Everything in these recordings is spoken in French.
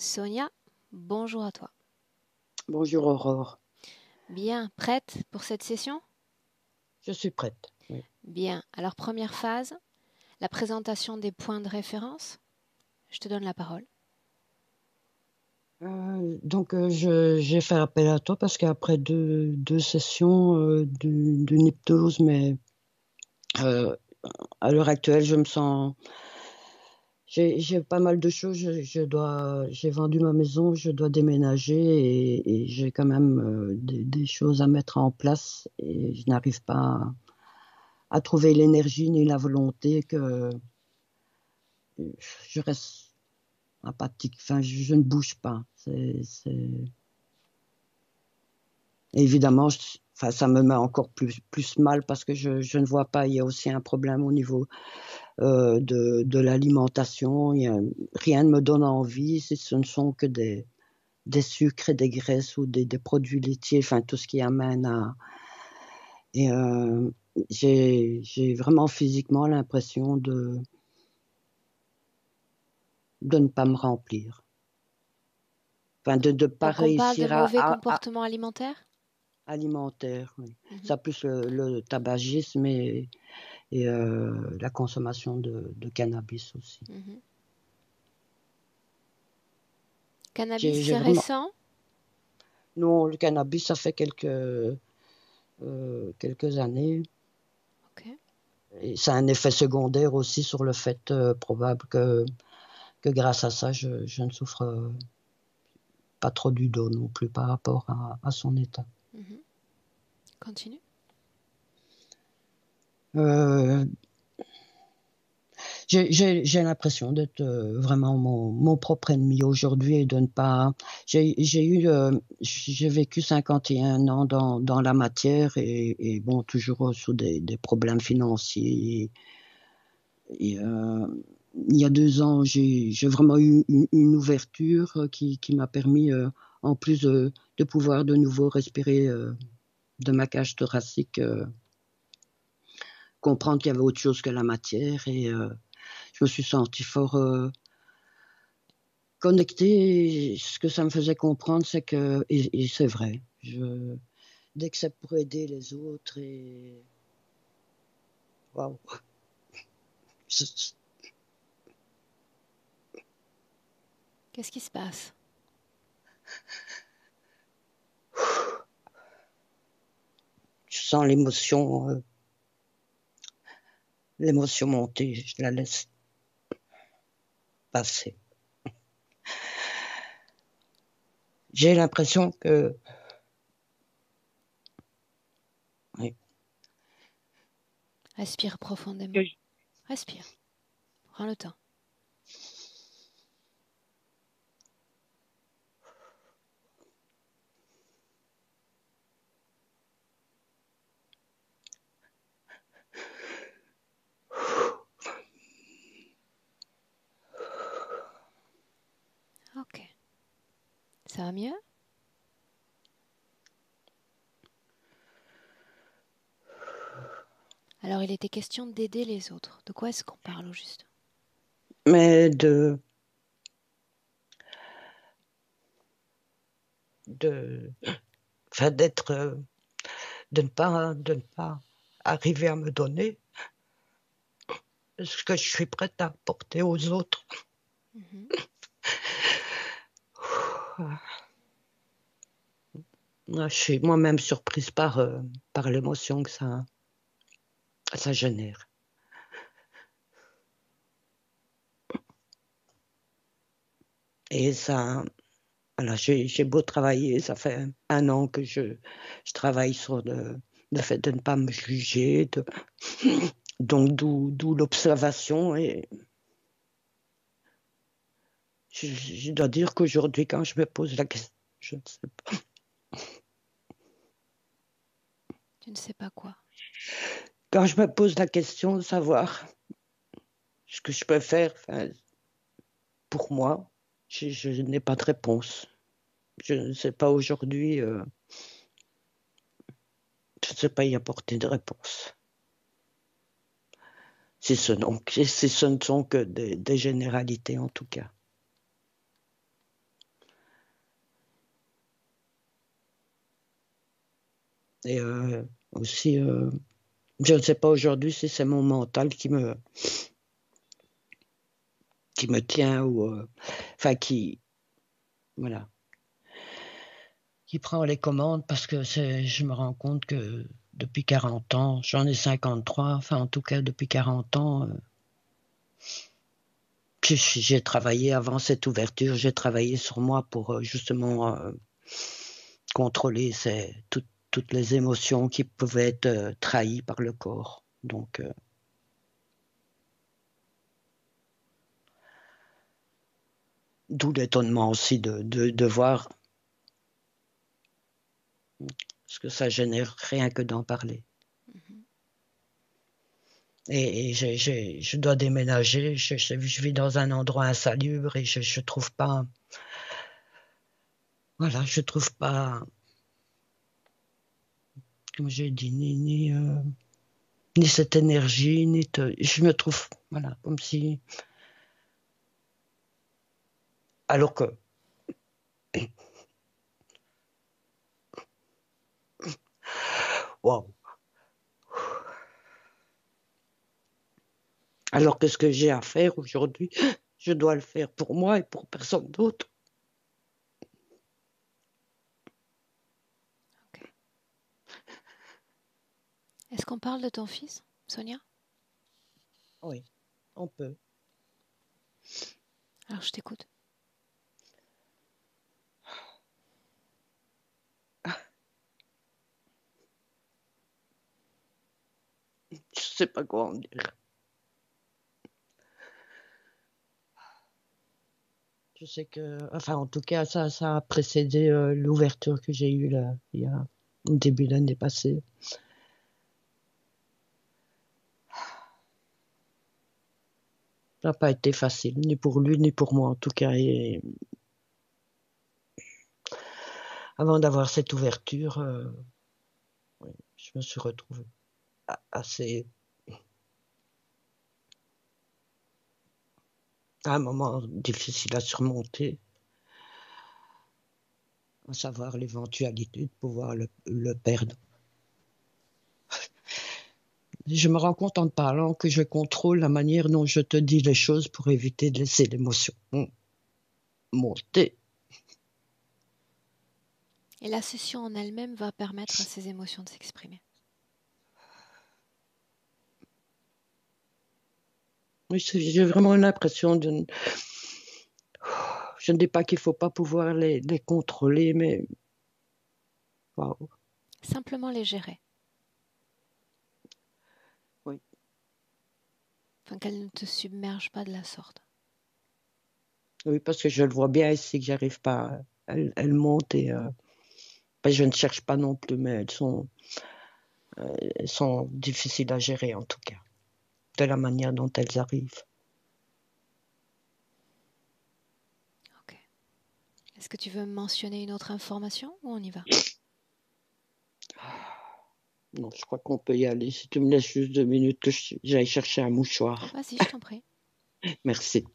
Sonia, bonjour à toi. Bonjour Aurore, Bien, prête pour cette session? je suis prête. Oui. Bien, alors première phase, la présentation des points de référence. Je te donne la parole. J'ai fait appel à toi parce qu'après deux sessions d'une hypnose, mais euh, à l'heure actuelle, je me sens. J'ai pas mal de choses. J'ai vendu ma maison, je dois déménager et j'ai quand même des choses à mettre en place et je n'arrive pas à trouver l'énergie ni la volonté que je reste apathique. Enfin, je ne bouge pas. Évidemment, enfin, ça me met encore plus mal parce que je ne vois pas. Il y a aussi un problème au niveau de l'alimentation. Rien ne me donne envie si ce ne sont que des sucres et des graisses ou des produits laitiers, enfin tout ce qui amène à. Et j'ai vraiment physiquement l'impression de ne pas me remplir. Enfin, de ne pas Donc on parle de réussir mauvais à comportements alimentaires? alimentaire. Oui. Mhm, Ça plus le tabagisme et la consommation de cannabis aussi. mhm. Cannabis, J'ai c'est vraiment. récent? Non, le cannabis, ça fait quelques années. Ok. Et ça a un effet secondaire aussi sur le fait probable que grâce à ça, je ne souffre pas trop du dos non plus par rapport à son état. Mhm. Continue. Euh, j'ai l'impression d'être vraiment mon propre ennemi aujourd'hui et de ne pas. J'ai vécu 51 ans dans la matière et bon, toujours sous des problèmes financiers. Et il y a 2 ans, j'ai vraiment eu une ouverture qui m'a permis, en plus de pouvoir de nouveau respirer de ma cage thoracique, comprendre qu'il y avait autre chose que la matière et je me suis sentie fort connectée. Ce que ça me faisait comprendre, c'est que, et c'est vrai, dès que c'est pour aider les autres, et waouh, je Qu'est-ce qui se passe? sens l'émotion monter, je la laisse passer. J'ai l'impression que, oui, Respire que profondément. Respire. Prends le temps. Ok. Ça va mieux? Alors il était question d'aider les autres. De quoi est-ce qu'on parle au juste? mais de, enfin, de ne pas arriver à me donner ce que je suis prête à apporter aux autres. Mhm. Je suis moi-même surprise par l'émotion que ça génère. Et ça, voilà, j'ai beau travailler, ça fait 1 an que je travaille sur le fait de ne pas me juger, donc d'où l'observation. Et je dois dire qu'aujourd'hui, quand je me pose la question, je ne sais pas. Tu ne sais pas quoi. Quand je me pose la question de savoir ce que je peux faire, enfin, pour moi, je n'ai pas de réponse. Je ne sais pas aujourd'hui, je ne sais pas y apporter de réponse. Si ce ne sont que des généralités en tout cas. Et aussi, je ne sais pas aujourd'hui si c'est mon mental qui me tient ou enfin voilà, qui prend les commandes parce que je me rends compte que depuis 40 ans, j'en ai 53, enfin en tout cas depuis 40 ans, j'ai travaillé avant cette ouverture, j'ai travaillé sur moi pour justement contrôler toutes les émotions qui pouvaient être trahies par le corps. Donc, d'où l'étonnement aussi de voir ce que ça génère rien que d'en parler. Et je dois déménager, je vis dans un endroit insalubre et je trouve pas, voilà, je trouve pas, comme j'ai dit, ni cette énergie, je me trouve, voilà, comme si, alors que, waouh, alors que ce que j'ai à faire aujourd'hui, je dois le faire pour moi et pour personne d'autre. Ok. Est-ce qu'on parle de ton fils, Sonia? Oui, on peut. Alors je t'écoute. Je sais pas quoi en dire. Je sais que, enfin, en tout cas, ça a précédé l'ouverture que j'ai eue là, il y a au début de l'année passée. Ça n'a pas été facile, ni pour lui, ni pour moi, en tout cas. Et avant d'avoir cette ouverture, oui, je me suis retrouvée assez, à un moment difficile à surmonter, à savoir l'éventualité de pouvoir le perdre. Je me rends compte en te parlant que je contrôle la manière dont je te dis les choses pour éviter de laisser l'émotion monter. Et la session en elle-même va permettre à ces émotions de s'exprimer. Oui, j'ai vraiment l'impression de... Je ne dis pas qu'il ne faut pas pouvoir les contrôler, mais... Wow. Simplement les gérer. Oui. Enfin, qu'elles ne te submergent pas de la sorte. Oui, parce que je le vois bien ici que j'arrive pas. Elles montent et ben, je ne cherche pas non plus, mais elles sont difficiles à gérer en tout cas, de la manière dont elles arrivent. Ok. Est-ce que tu veux mentionner une autre information ou on y va? Non, je crois qu'on peut y aller. Si tu me laisses juste 2 minutes que j'aille chercher un mouchoir. Vas-y, je t'en prie. Merci.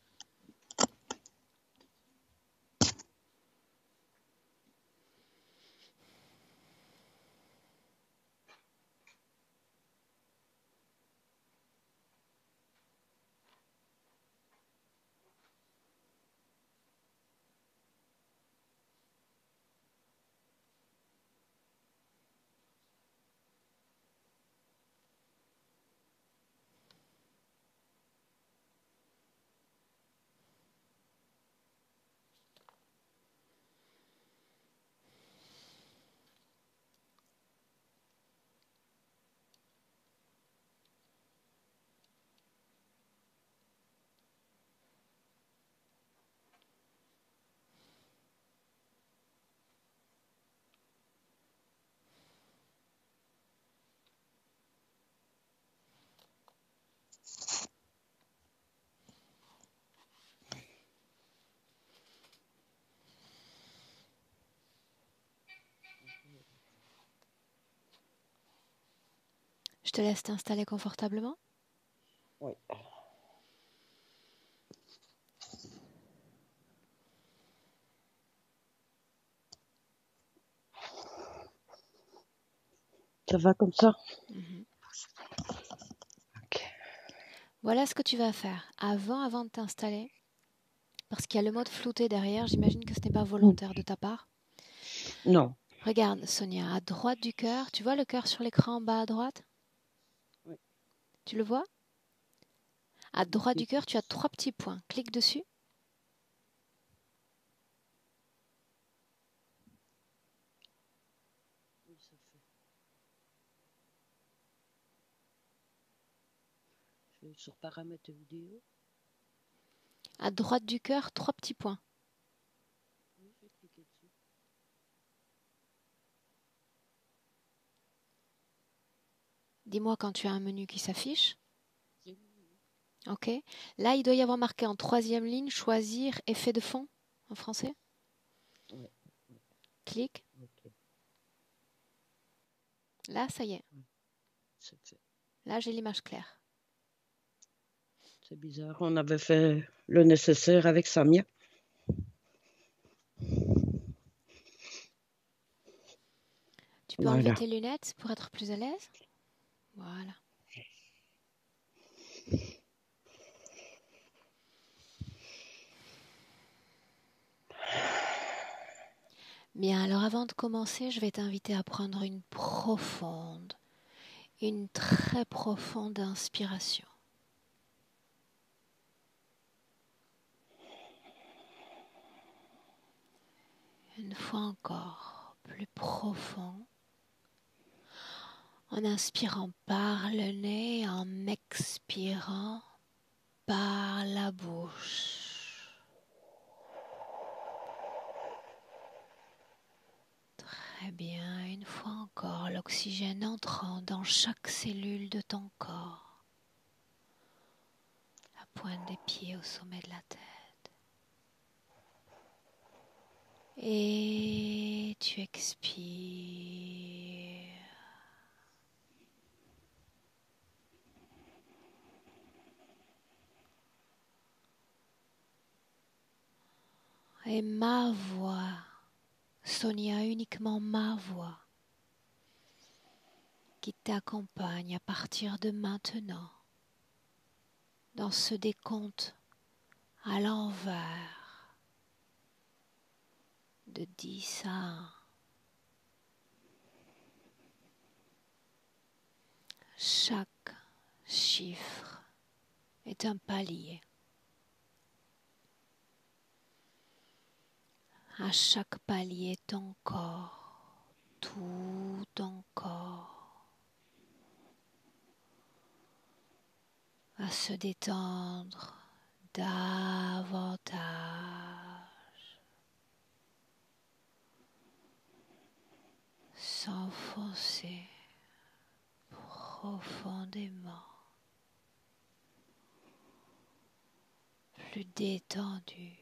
Je te laisse t'installer confortablement. Oui. Ça va comme ça? Mhm. Ok. Voilà ce que tu vas faire avant de t'installer. Parce qu'il y a le mode flouté derrière, j'imagine que ce n'est pas volontaire de ta part. Non. Regarde, Sonia, à droite du cœur, tu vois le cœur sur l'écran en bas à droite? Oui. Tu le vois? À droite du cœur, tu as 3 petits points. Clique dessus. Oui, ça fait. Je vais sur paramètres vidéo. À droite du cœur, 3 petits points. Oui, je vais cliquer dessus. Dis-moi quand tu as un menu qui s'affiche. J'ai mis. OK. Là, il doit y avoir marqué en 3e ligne, choisir effet de fond en français. Ouais. Clique. Ok. Là, ça y est. C'est fait. Là, j'ai l'image claire. C'est bizarre. On avait fait le nécessaire avec Samia. Tu peux enlever Voilà. tes lunettes pour être plus à l'aise. Voilà. Bien, alors avant de commencer, je vais t'inviter à prendre une très profonde inspiration. Une fois encore, plus profond, en inspirant par le nez, en expirant par la bouche. Très bien, une fois encore, l'oxygène entrant dans chaque cellule de ton corps, la pointe des pieds au sommet de la tête. Et tu expires. Et ma voix, Sonia, uniquement ma voix, qui t'accompagne à partir de maintenant dans ce décompte à l'envers de 10 à 1. Chaque chiffre est un palier. À chaque palier, ton corps, tout ton corps, va se détendre davantage, s'enfoncer profondément, plus détendu.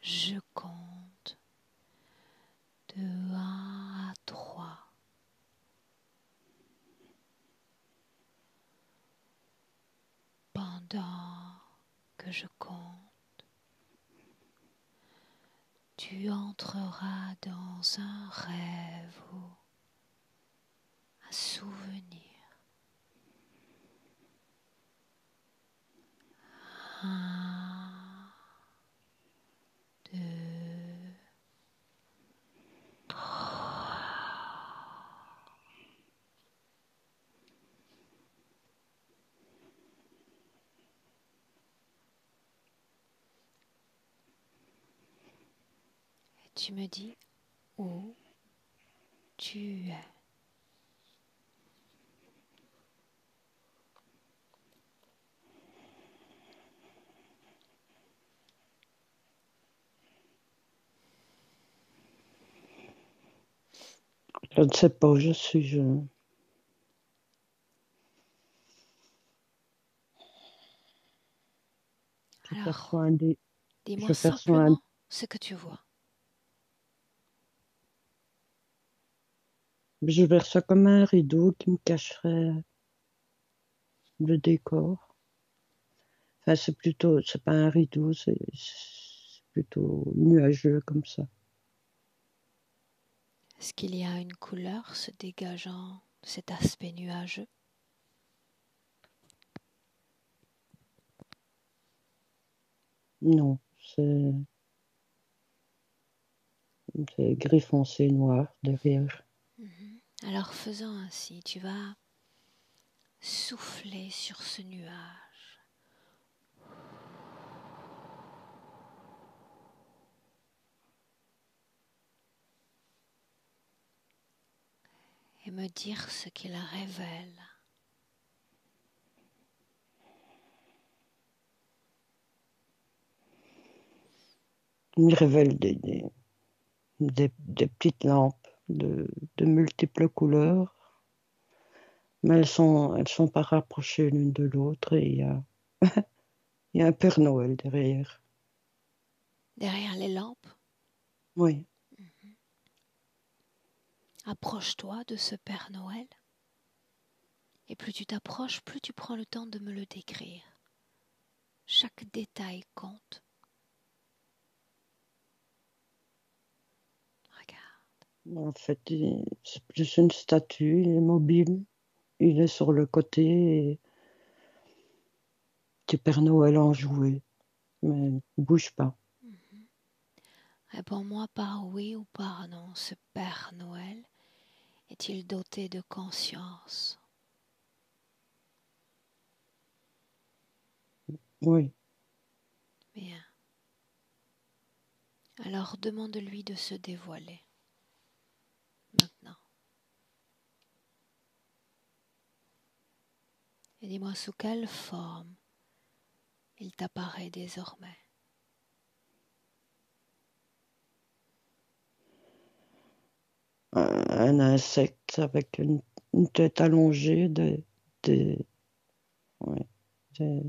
Je compte de 1 à 3. Pendant que je compte, tu entreras dans un rêve ou un souvenir. 1, 2, 3. Et tu me dis où tu es. Je ne sais pas où je suis. Je Alors, perçois dis-moi je perçois simplement ce que tu vois. je perçois comme un rideau qui me cacherait le décor. Enfin, c'est pas un rideau, c'est plutôt nuageux comme ça. Est-ce qu'il y a une couleur se dégageant de cet aspect nuageux? Non, c'est gris foncé noir derrière. Alors faisant ainsi, tu vas souffler sur ce nuage et me dire ce qu'il révèle. Il me révèle des petites lampes de multiples couleurs, mais elles sont pas rapprochées l'une de l'autre et il y a un Père Noël derrière. Derrière les lampes, Oui, approche-toi de ce Père Noël. Et plus tu t'approches, plus tu prends le temps de me le décrire. Chaque détail compte. Regarde. en fait, c'est plus une statue, il est mobile, il est sur le côté, et petit Père Noël enjoué, mais il ne bouge pas. Réponds-moi par oui ou par non. Ce Père Noël est-il doté de conscience? Oui, Bien. Alors demande-lui de se dévoiler. Maintenant. Et dis-moi sous quelle forme il t'apparaît désormais. un insecte avec une tête allongée, des, ouais, des,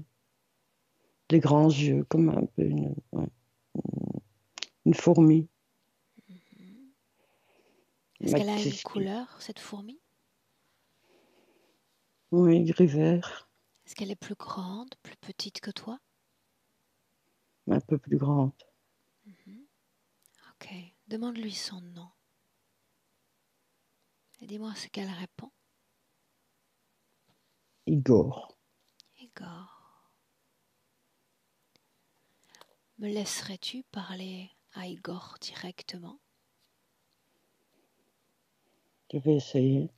des grands yeux, comme un peu ouais, une fourmi. Est-ce Mais qu'elle a une couleur, cette fourmi? oui, gris vert, Est-ce qu'elle est plus grande, plus petite que toi? un peu plus grande. Ok, demande-lui son nom. Et dis-moi ce qu'elle répond. Igor. Igor. Me laisserais-tu parler à Igor directement? Je vais essayer.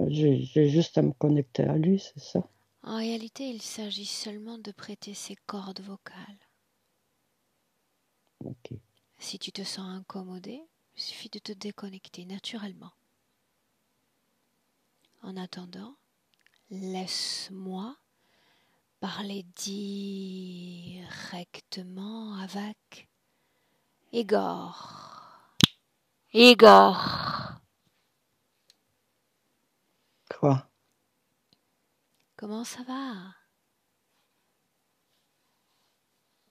J'ai juste à me connecter à lui, c'est ça? En réalité, il s'agit seulement de prêter ses cordes vocales. Ok. Si tu te sens incommodé, il suffit de te déconnecter naturellement. En attendant, laisse-moi parler directement avec Igor. Igor, Quoi? comment ça va?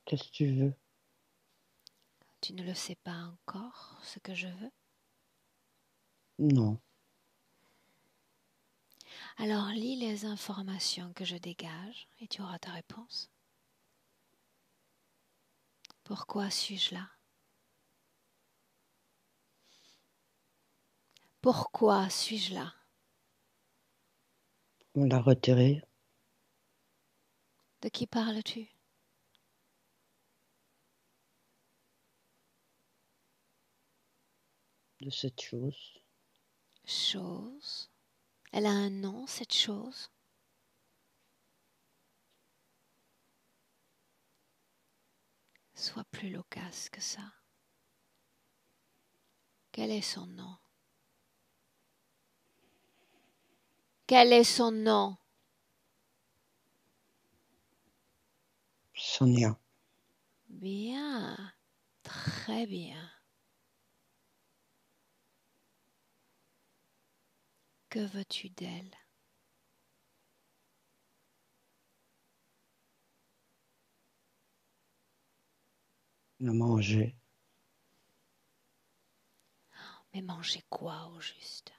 Qu'est-ce que tu veux? Tu ne le sais pas encore, ce que je veux? Non. Alors lis les informations que je dégage et tu auras ta réponse. Pourquoi suis-je là? Pourquoi suis-je là? On l'a retiré. De qui parles-tu? De cette chose. Chose. Elle a un nom, cette chose? Sois plus loquace que ça. Quel est son nom? Quel est son nom? Sonia. Bien, très bien. Que veux-tu d'elle? Me manger. Mais manger quoi au juste?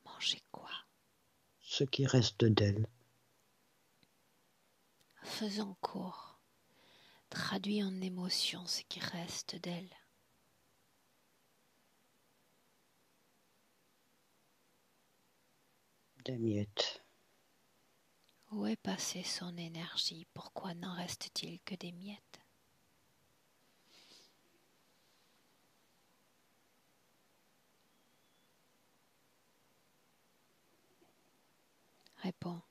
Manger quoi? Ce qui reste d'elle. Faisons court. Traduis en émotion ce qui reste d'elle. Des miettes. Où est passée son énergie? Pourquoi n'en reste-t-il que des miettes? Réponds.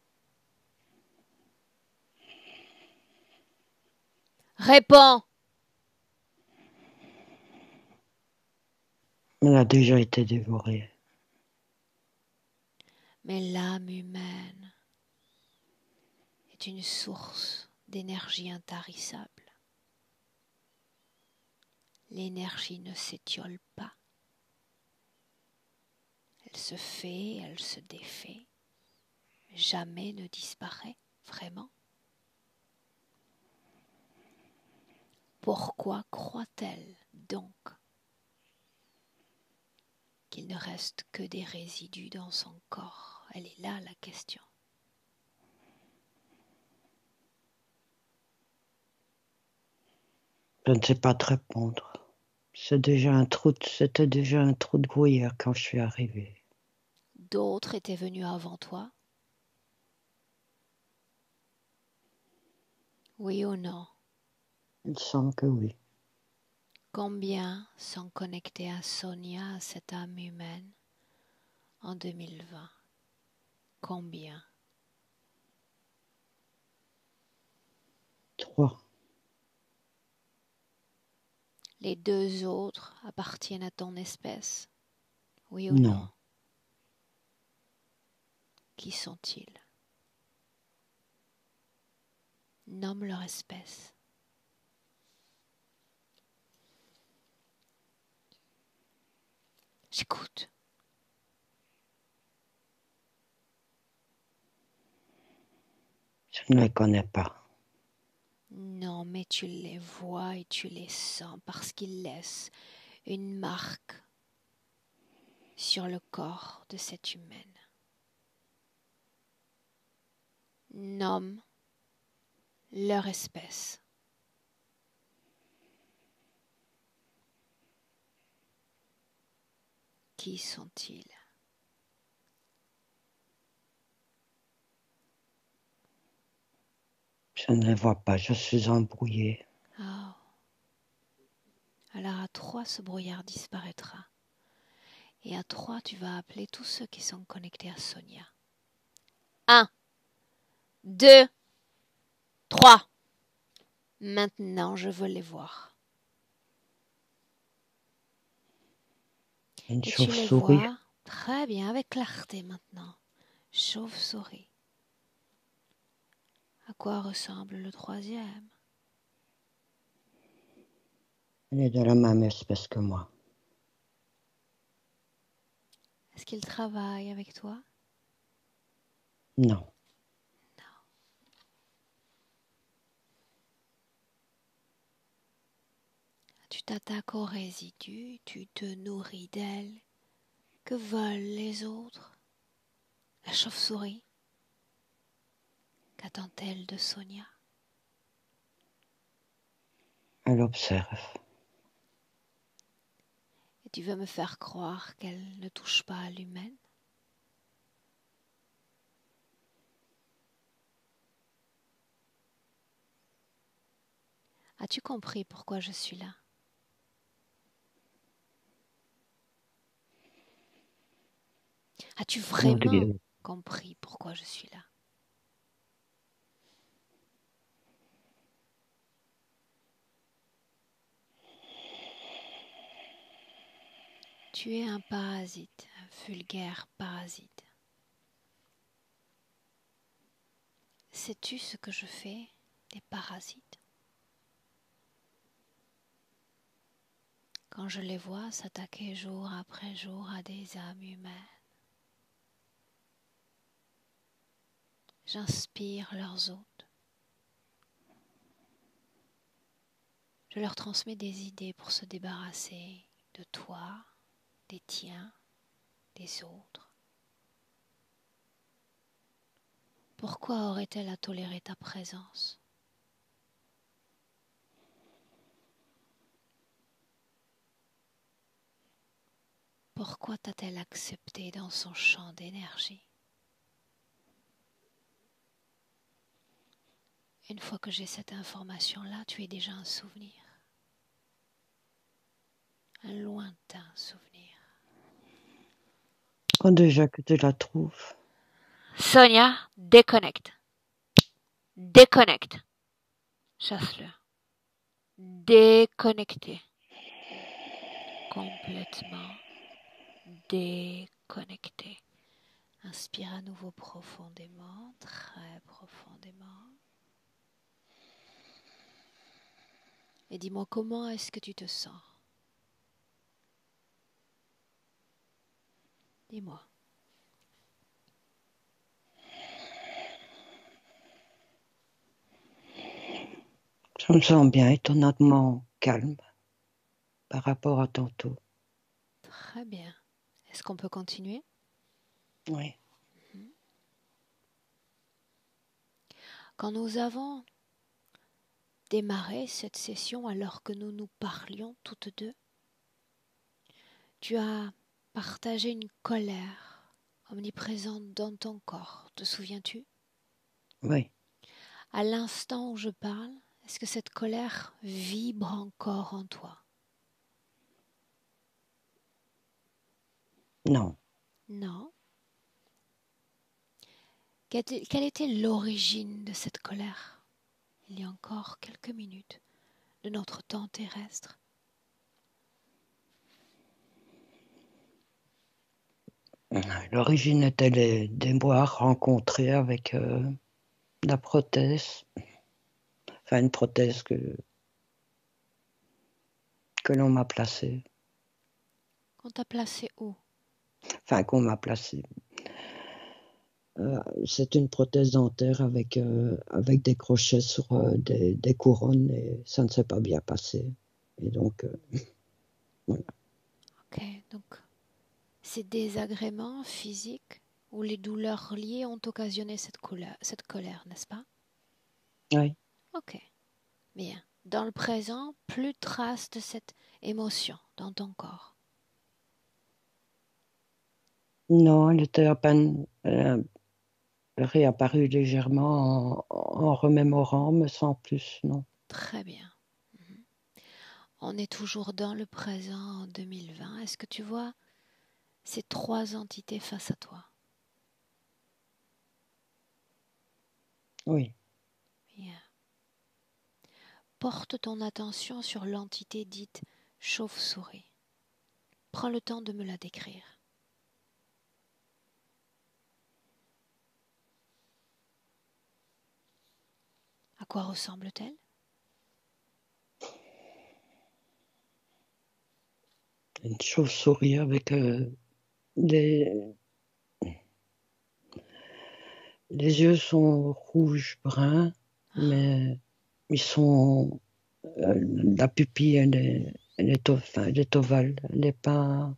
Réponds! Elle a déjà été dévorée. Mais l'âme humaine est une source d'énergie intarissable. L'énergie ne s'étiole pas. Elle se fait, elle se défait. Jamais ne disparaît, vraiment. Pourquoi croit-elle donc qu'il ne reste que des résidus dans son corps? Elle est là la question. Je ne sais pas te répondre. C'était déjà un trou de gruyère quand je suis arrivée. D'autres étaient venus avant toi? Oui ou non? Il semble que oui. Combien sont connectés à Sonia, à cette âme humaine, en 2020? Combien? 3. Les 2 autres appartiennent à ton espèce? Oui ou non? Non. Qui sont-ils? Nomme leur espèce. J'écoute. Je ne les connais pas. Non, mais tu les vois et tu les sens parce qu'ils laissent une marque sur le corps de cette humaine. Nomme leur espèce. Qui sont-ils? Je ne les vois pas, je suis embrouillée. Oh. Alors à 3, ce brouillard disparaîtra. Et à 3, tu vas appeler tous ceux qui sont connectés à Sonia. 1, 2, 3. Maintenant, je veux les voir. Une Et tu les chauve-souris. vois très bien, avec clarté maintenant. Chauve-souris. À quoi ressemble le 3e? Elle est de la même espèce que moi. Est-ce qu'il travaille avec toi? Non. t'attaques aux résidus, tu te nourris d'elles. Que veulent les autres? La chauve-souris, qu'attend-elle de Sonia? Elle observe. Et tu veux me faire croire qu'elle ne touche pas à l'humaine? As-tu compris pourquoi je suis là? As-tu vraiment compris pourquoi je suis là? Tu es un parasite, un vulgaire parasite. Sais-tu ce que je fais des parasites? Quand je les vois s'attaquer jour après jour à des âmes humaines, j'inspire leurs hôtes. Je leur transmets des idées pour se débarrasser de toi, des tiens, des autres. Pourquoi aurait-elle à tolérer ta présence? Pourquoi t'a-t-elle accepté dans son champ d'énergie? Une fois que j'ai cette information-là, tu es déjà un souvenir. Un lointain souvenir. Oh, déjà que tu la trouves. Sonia, déconnecte. Déconnecte. Chasse-le. Déconnecté. Complètement déconnecté. Inspire à nouveau profondément, très profondément. Et dis-moi comment est-ce que tu te sens? Dis-moi. Je me sens bien, étonnamment calme par rapport à tantôt. Très bien. Est-ce qu'on peut continuer? Oui. Quand nous avons démarré cette session alors que nous nous parlions toutes deux, tu as partagé une colère omniprésente dans ton corps, te souviens-tu? Oui. À l'instant où je parle, est-ce que cette colère vibre encore en toi? Non. Non. Quelle était l'origine de cette colère il y a encore quelques minutes de notre temps terrestre? L'origine était des mois rencontrés avec la prothèse. Enfin, une prothèse que l'on m'a placée. Qu'on t'a placé où? Enfin, qu'on m'a placée. C'est une prothèse dentaire avec des crochets sur des couronnes et ça ne s'est pas bien passé. Et donc, voilà. Ok, donc ces désagréments physiques ou les douleurs liées ont occasionné cette colère, n'est-ce pas? Oui. Ok, bien. Dans le présent, plus de traces de cette émotion dans ton corps. Non, elle était à peine réapparue légèrement en remémorant, mais sans plus, non. Très bien. On est toujours dans le présent en 2020. Est-ce que tu vois ces trois entités face à toi? Oui. Bien. Porte ton attention sur l'entité dite chauve-souris. Prends le temps de me la décrire. À quoi ressemble-t-elle? Une chauve-souris avec les yeux sont rouge-brun, mais ils sont la pupille, elle est elle est ovale, elle n'est pas.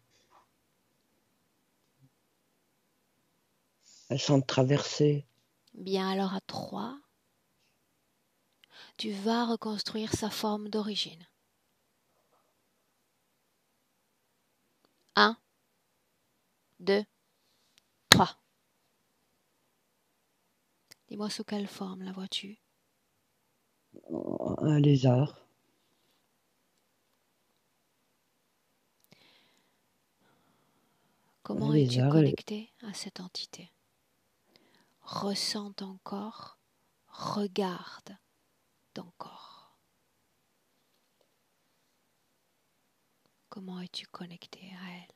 Elle semble traverser. Bien alors à 3, tu vas reconstruire sa forme d'origine. 1, 2, 3. Dis-moi sous quelle forme la vois-tu? Un lézard. Un Comment es-tu lézard. connecté à cette entité? Ressens ton corps, regarde ton corps. Comment es-tu connecté à elle?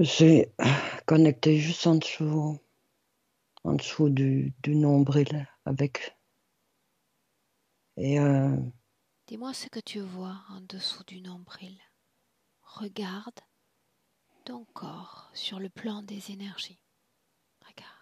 C'est connecté juste en dessous du nombril avec. Et Dis-moi ce que tu vois en dessous du nombril. Regarde ton corps sur le plan des énergies. Regarde.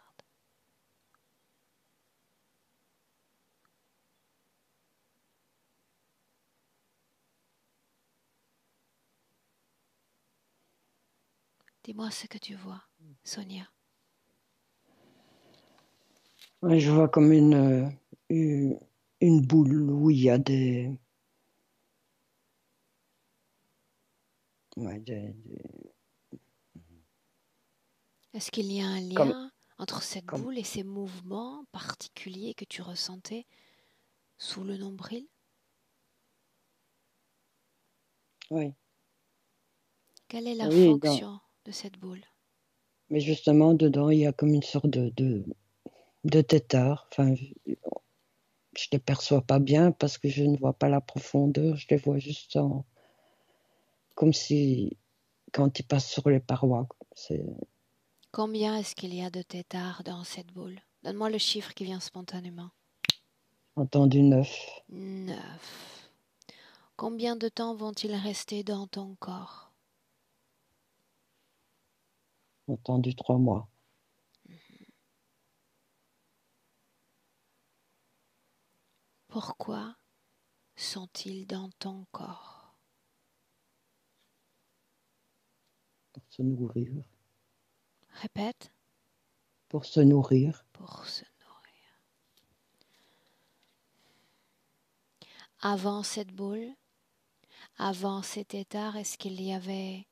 Dis-moi ce que tu vois, Sonia. je vois comme une boule où il y a des. Ouais, Est-ce qu'il y a un comme, lien entre cette comme. boule et ces mouvements particuliers que tu ressentais sous le nombril? Oui, Quelle est la oui, fonction de cette boule? mais justement, dedans, il y a comme une sorte de tétard. Enfin, je ne les perçois pas bien parce que je ne vois pas la profondeur. Je les vois juste comme si, quand ils passent sur les parois. C'est Combien est-ce qu'il y a de têtards dans cette boule? Donne-moi le chiffre qui vient spontanément. entendu 9, 9. Combien de temps vont-ils rester dans ton corps? entendu 3 mois. Pourquoi sont-ils dans ton corps? Pour se nourrir. Répète. Pour se nourrir. Pour se nourrir. Avant cette boule, avant cet état, est-ce qu'il y avait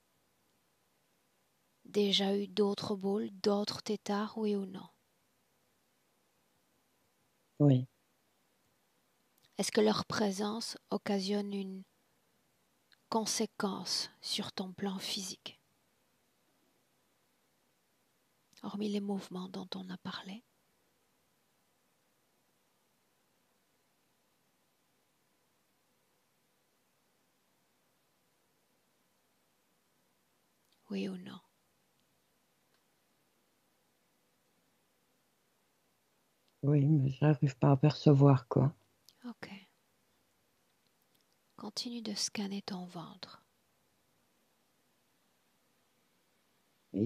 déjà eu d'autres boules, d'autres têtards, oui ou non? Oui, Est-ce que leur présence occasionne une conséquence sur ton plan physique, hormis les mouvements dont on a parlé? Oui ou non? oui, mais j'arrive pas à percevoir quoi. Ok. Continue de scanner ton ventre. À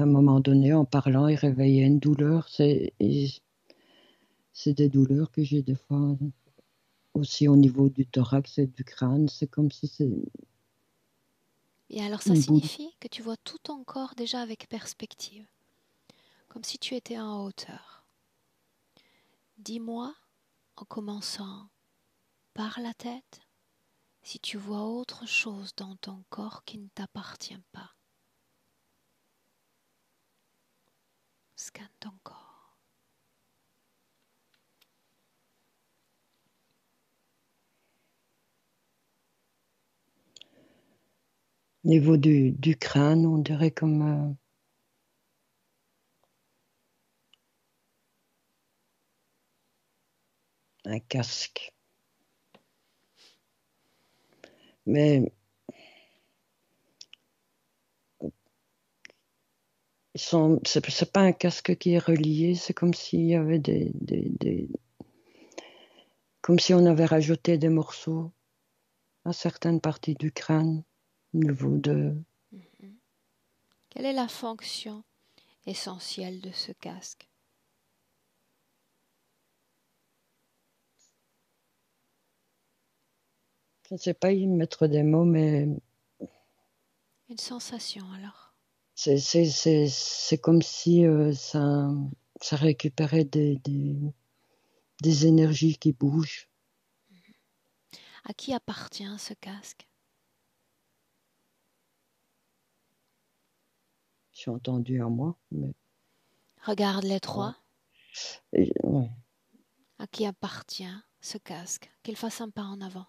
un moment donné, en parlant, il réveillait une douleur. C'est des douleurs que j'ai des fois aussi au niveau du thorax et du crâne. C'est comme si c'est Et alors ça une boule. signifie que tu vois tout ton corps déjà avec perspective, comme si tu étais en hauteur. Dis-moi, en commençant par la tête, si tu vois autre chose dans ton corps qui ne t'appartient pas. Scanne ton corps. Au niveau du crâne, on dirait comme un casque. Mais c'est pas un casque qui est relié, c'est comme s'il y avait comme si on avait rajouté des morceaux à certaines parties du crâne au niveau de. Quelle est la fonction essentielle de ce casque? Je ne sais pas y mettre des mots, mais Une sensation alors. c'est comme si ça récupérait des énergies qui bougent. À qui appartient ce casque? J'ai entendu à moi, mais Regarde les ouais. trois. Ouais. À qui appartient ce casque? Qu'il fasse un pas en avant.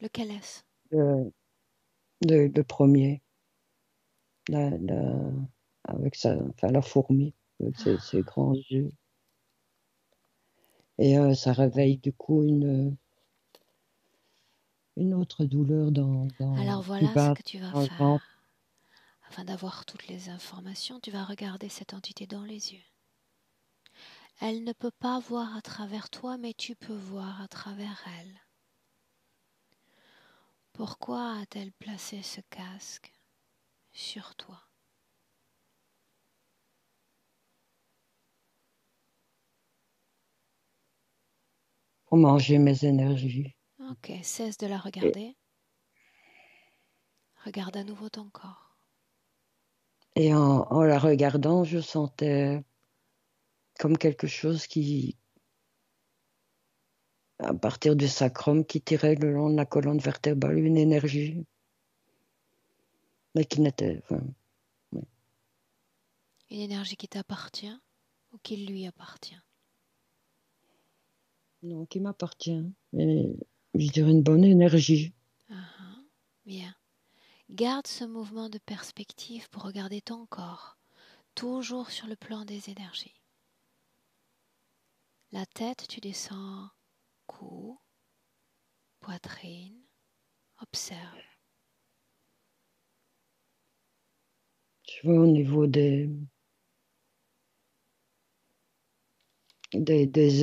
Lequel est-ce? Le, le premier, la, la- avec enfin, la fourmi, avec ses Ah. grands yeux. Et ça réveille du coup une autre douleur Alors plus voilà ce bas que tu vas dans le ventre. faire. Afin d'avoir toutes les informations, tu vas regarder cette entité dans les yeux. Elle ne peut pas voir à travers toi, mais tu peux voir à travers elle. Pourquoi a-t-elle placé ce casque sur toi? Pour manger mes énergies. Ok, cesse de la Et, regarder. Regarde à nouveau ton corps. et en la regardant, je sentais comme quelque chose qui, à partir du sacrum, qui tirait le long de la colonne vertébrale une énergie, mais qui n'était, enfin, ouais. Une énergie qui t'appartient ou qui lui appartient. Non, qui m'appartient. Mais je dirais une bonne énergie. Ah, bien. Garde ce mouvement de perspective pour regarder ton corps, toujours sur le plan des énergies. La tête, tu descends cou, poitrine, observe. Tu vois, au niveau des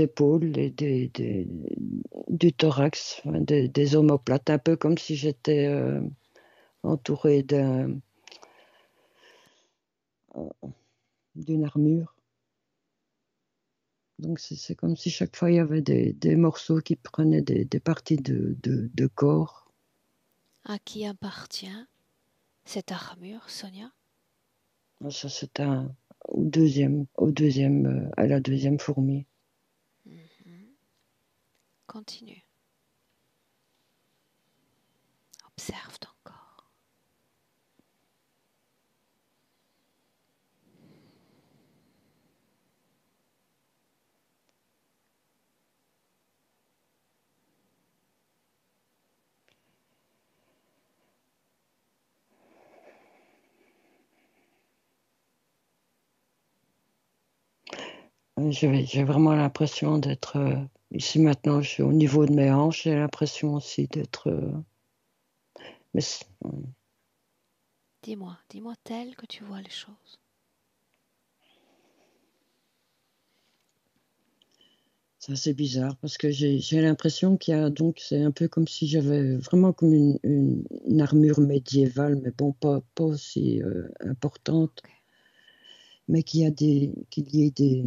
épaules et du thorax, enfin, des omoplates, un peu comme si j'étais entourée d'une armure. Donc c'est comme si chaque fois il y avait des morceaux qui prenaient des parties de corps. À qui appartient cette armure, Sonia? Ça c'est à la deuxième fourmi. Mhm. Continue. Observe ton corps. J'ai vraiment l'impression d'être ici maintenant. Je suis au niveau de mes hanches. J'ai l'impression aussi d'être. Mais Dis-moi tel que tu vois les choses. c'est assez bizarre parce que j'ai l'impression qu'il y a donc c'est un peu comme si j'avais vraiment comme une armure médiévale, mais bon pas aussi importante, Ok. mais qu'il y ait des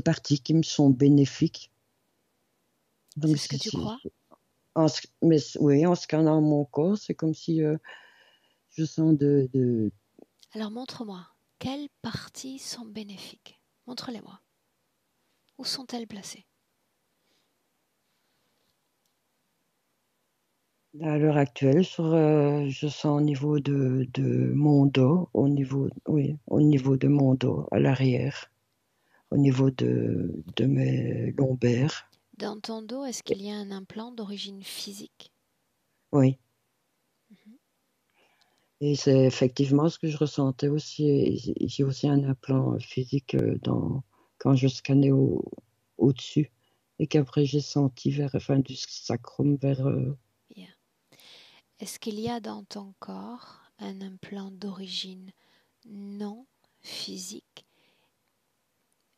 parties qui me sont bénéfiques. C'est Donc ce que tu crois? mais oui, en scannant mon corps, c'est comme si je sens Alors montre-moi, quelles parties sont bénéfiques? Montre-les-moi. Où sont-elles placées? à l'heure actuelle, je sens au niveau de mon dos, oui, au niveau de mon dos, à l'arrière, au niveau de mes lombaires. Dans ton dos, est-ce qu'il y a un implant d'origine physique? Oui, Mhm. et c'est effectivement ce que je ressentais aussi. Et j'ai aussi un implant physique quand je scannais au-dessus, et qu'après j'ai senti enfin, du sacrum vers. Bien. Est-ce qu'il y a dans ton corps un implant d'origine non physique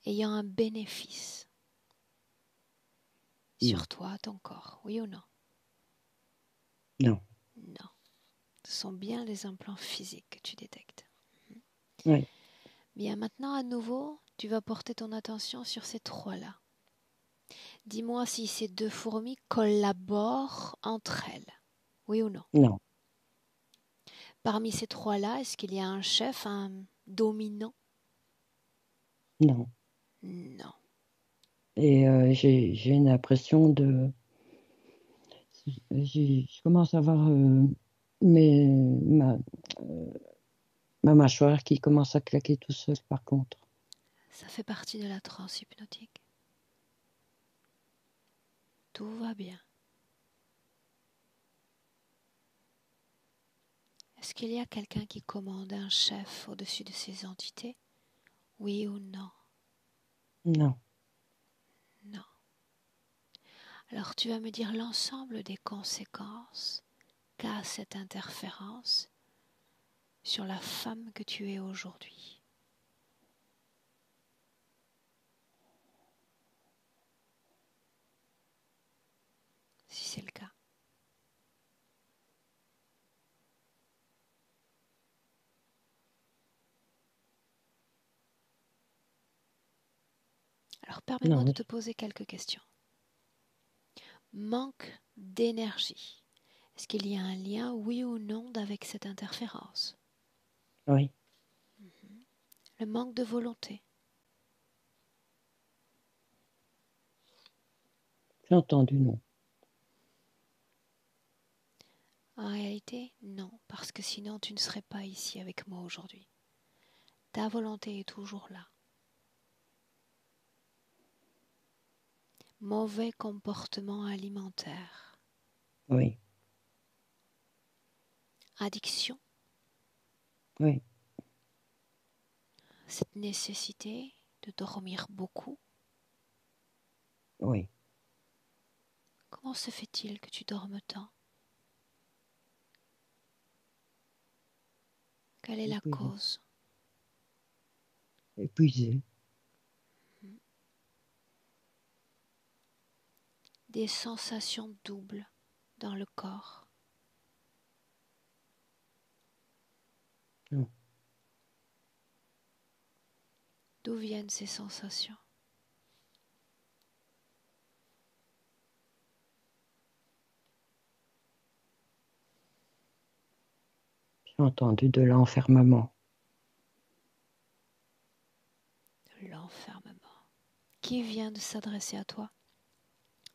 ayant un bénéfice Non, sur toi, ton corps? Oui ou non? non. Non. Ce sont bien les implants physiques que tu détectes. Oui, Bien, maintenant à nouveau, tu vas porter ton attention sur ces trois-là. Dis-moi si ces deux fourmis collaborent entre elles. Oui ou non? Non, Parmi ces trois-là, est-ce qu'il y a un chef, un dominant? non. Non. Et j'ai une impression de... Je commence à avoir mes, ma, euh, ma mâchoire qui commence à claquer tout seul, par contre. Ça fait partie de la transe hypnotique. Tout va bien. Est-ce qu'il y a quelqu'un qui commande, un chef au-dessus de ces entités? Oui ou non? Non, Non. Alors tu vas me dire l'ensemble des conséquences qu'a cette interférence sur la femme que tu es aujourd'hui. Si c'est le cas. Alors permets-moi de non, te poser quelques questions. Manque d'énergie. Est-ce qu'il y a un lien, oui ou non, avec cette interférence? oui, Le manque de volonté. j'ai entendu non. En réalité, non, parce que sinon tu ne serais pas ici avec moi aujourd'hui. Ta volonté est toujours là. Mauvais comportement alimentaire. Oui, Addiction. oui, Cette nécessité de dormir beaucoup. oui. Comment se fait-il que tu dormes tant? Quelle est la Épuisé. cause? Épuisé. Des sensations doubles dans le corps. Non. D'où viennent ces sensations? J'ai entendu de l'enfermement. L'enfermement. Qui vient de s'adresser à toi?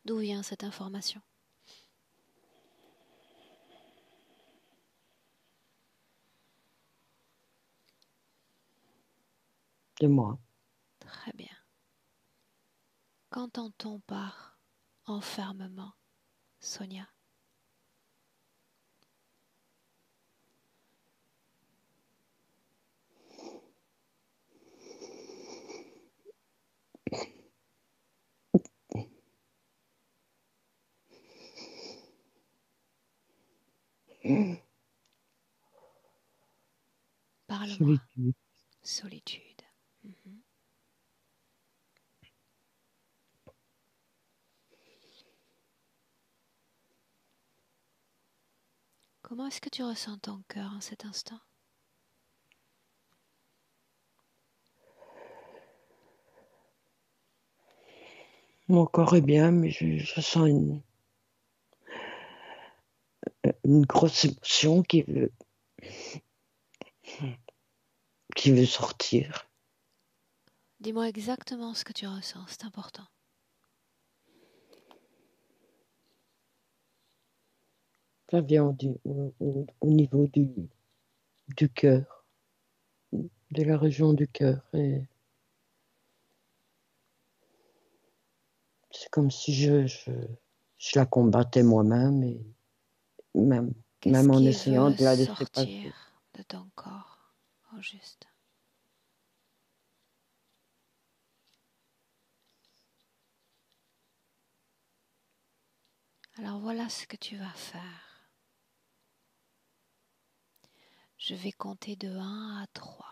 D'où vient cette information? De moi. Très bien. Qu'entend-on par enfermement, Sonia? Parle-moi. Solitude. Solitude. Mhm. Comment est-ce que tu ressens ton cœur en cet instant? Mon corps est bien, mais je sens une grosse émotion qui veut sortir. Dis-moi exactement ce que tu ressens, c'est important. Ça vient au niveau du cœur, de la région du cœur. Et c'est comme si je la combattais moi-même, et même, Qu'est-ce même en qui essayant veut de la laisser sortir passer. de ton corps, au juste? Alors voilà ce que tu vas faire. Je vais compter de 1 à 3.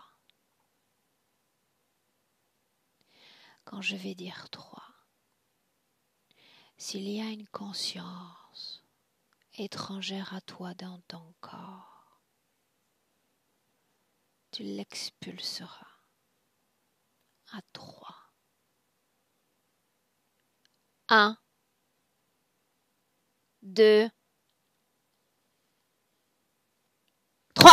Quand je vais dire 3, s'il y a une conscience étrangère à toi dans ton corps, tu l'expulseras à 3. 1, 2, 3.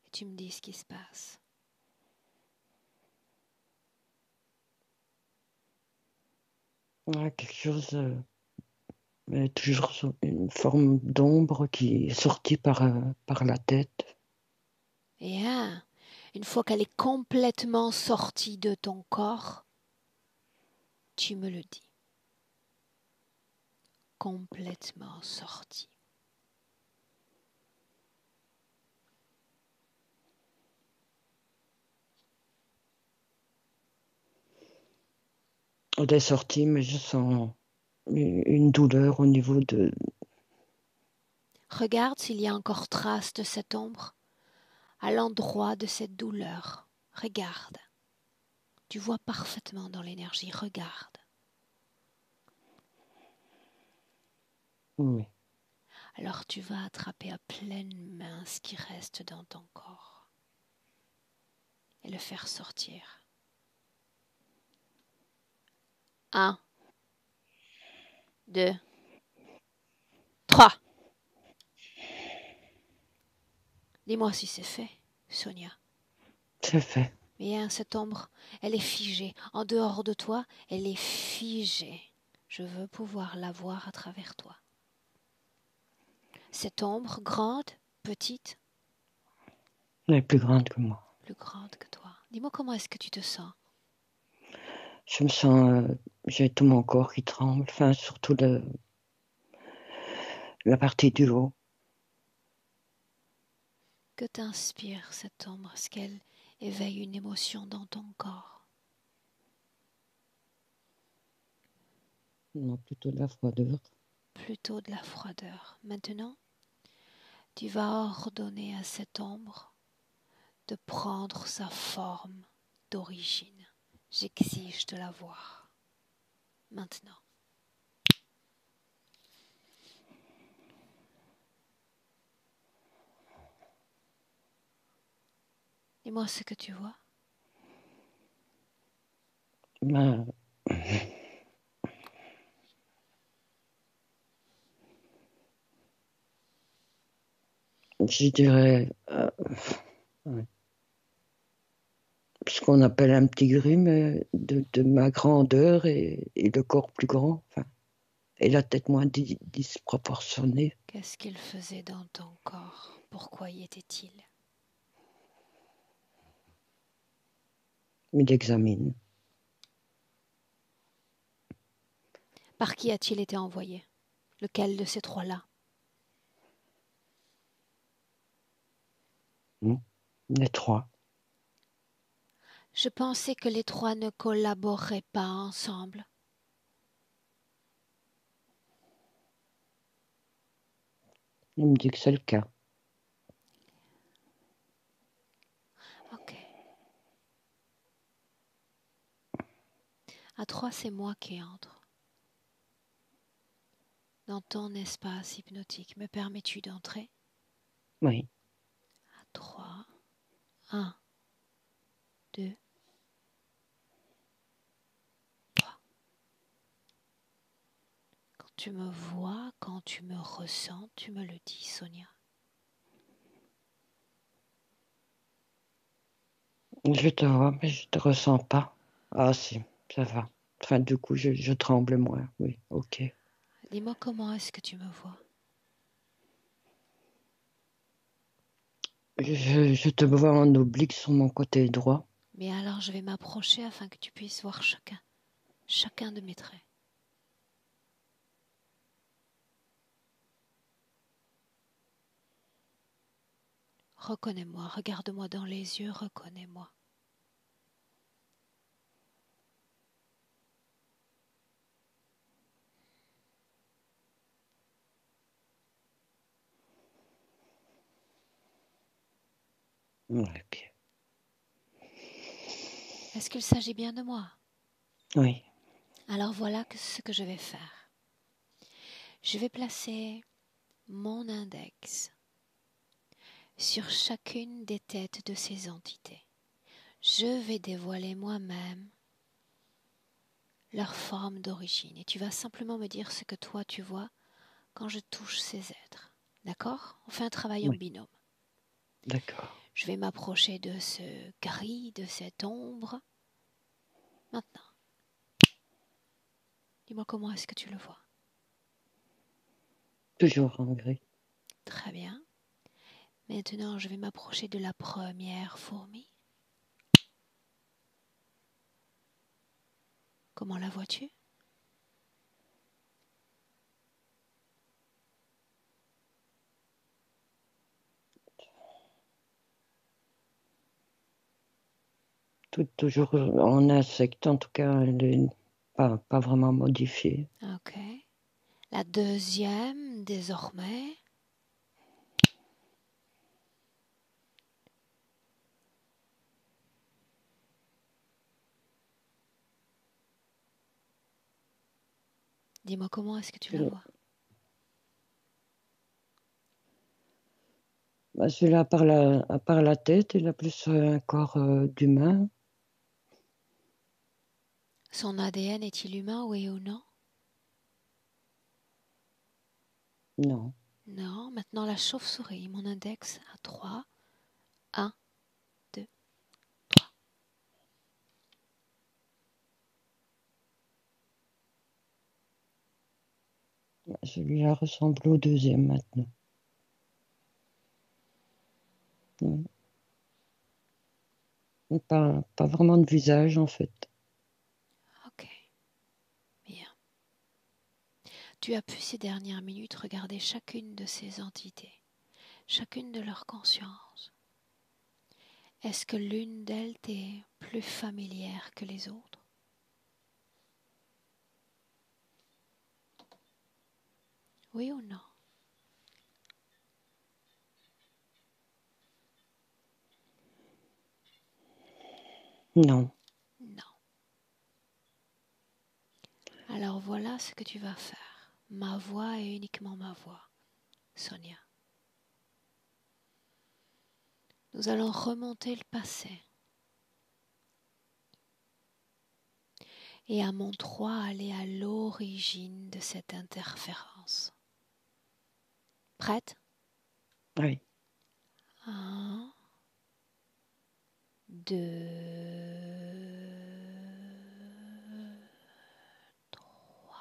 Et tu me dis ce qui se passe. Ouais, quelque chose, mais toujours une forme d'ombre qui est sortie par la tête. Et une fois qu'elle est complètement sortie de ton corps, tu me le dis. Complètement sortie. Elle est sortie, mais je sens une douleur au niveau de... Regarde s'il y a encore trace de cette ombre à l'endroit de cette douleur. Regarde. Tu vois parfaitement dans l'énergie. Regarde. Oui. Alors tu vas attraper à pleine main ce qui reste dans ton corps et le faire sortir. 1, 2, 3. Dis-moi si c'est fait, Sonia. C'est fait. Mais cette ombre, elle est figée. En dehors de toi, elle est figée. Je veux pouvoir la voir à travers toi. Cette ombre, grande, petite, Elle est plus grande que moi. plus grande que toi. Dis-moi comment est-ce que tu te sens? Je me sens... j'ai tout mon corps qui tremble, enfin, surtout la partie du haut. Que t'inspire cette ombre? Est-ce qu'elle éveille une émotion dans ton corps? Non, plutôt de la froideur. Plutôt de la froideur. Maintenant, tu vas ordonner à cette ombre de prendre sa forme d'origine. J'exige de la voir. Maintenant. Dis-moi ce que tu vois. Ben, je dirais ouais, ce qu'on appelle un petit gris, mais de ma grandeur et le corps plus grand, enfin, et la tête moins disproportionnée. Qu'est-ce qu'il faisait dans ton corps? Pourquoi y était-il? Il examine. Par qui a-t-il été envoyé? Lequel de ces trois-là? Les trois. Je pensais que les trois ne collaboraient pas ensemble. Il me dit que c'est le cas. Ok. À trois, c'est moi qui entre dans ton espace hypnotique. Me permets-tu d'entrer? Oui. À trois. 1, 2, 3. Quand tu me vois, quand tu me ressens, tu me le dis, Sonia. Je te vois, mais je te ressens pas. Ah si, ça va. Enfin, du coup, je tremble moins. Oui, ok. Dis-moi comment est-ce que tu me vois? Je te vois en oblique sur mon côté droit. Mais alors je vais m'approcher afin que tu puisses voir chacun de mes traits. Reconnais-moi, regarde-moi dans les yeux, reconnais-moi. Ok. Est-ce qu'il s'agit bien de moi? Oui. Alors voilà ce que je vais faire. Je vais placer mon index sur chacune des têtes de ces entités. je vais dévoiler moi-même leur forme d'origine. Et tu vas simplement me dire ce que toi tu vois quand je touche ces êtres. D'accord? On fait un travail en Oui, binôme. d'accord. Je vais m'approcher de ce gris, de cette ombre. Maintenant, dis-moi comment est-ce que tu le vois. Toujours en gris. Très bien. Maintenant, je vais m'approcher de la première fourmi. Comment la vois-tu? Toujours en insecte, en tout cas, elle est pas vraiment modifiée. Ok. La deuxième, désormais. Dis-moi comment est-ce que tu la vois? Celui-là, à part la tête, il a plus un corps d'humain. Son ADN est-il humain, oui ou non? Non. Non. Maintenant, la chauve-souris. Mon index à 3. 1, 2, 3. Celui-là ressemble au deuxième maintenant. Pas vraiment de visage, en fait. Ok. Bien. Tu as pu ces dernières minutes regarder chacune de ces entités, chacune de leurs consciences. Est-ce que l'une d'elles t'est plus familière que les autres? Oui ou non? Non. Non. Alors voilà ce que tu vas faire. Ma voix est uniquement ma voix, Sonia. Nous allons remonter le passé. Et à mon 3, aller à l'origine de cette interférence. Prête? Oui. 1, 2, 3.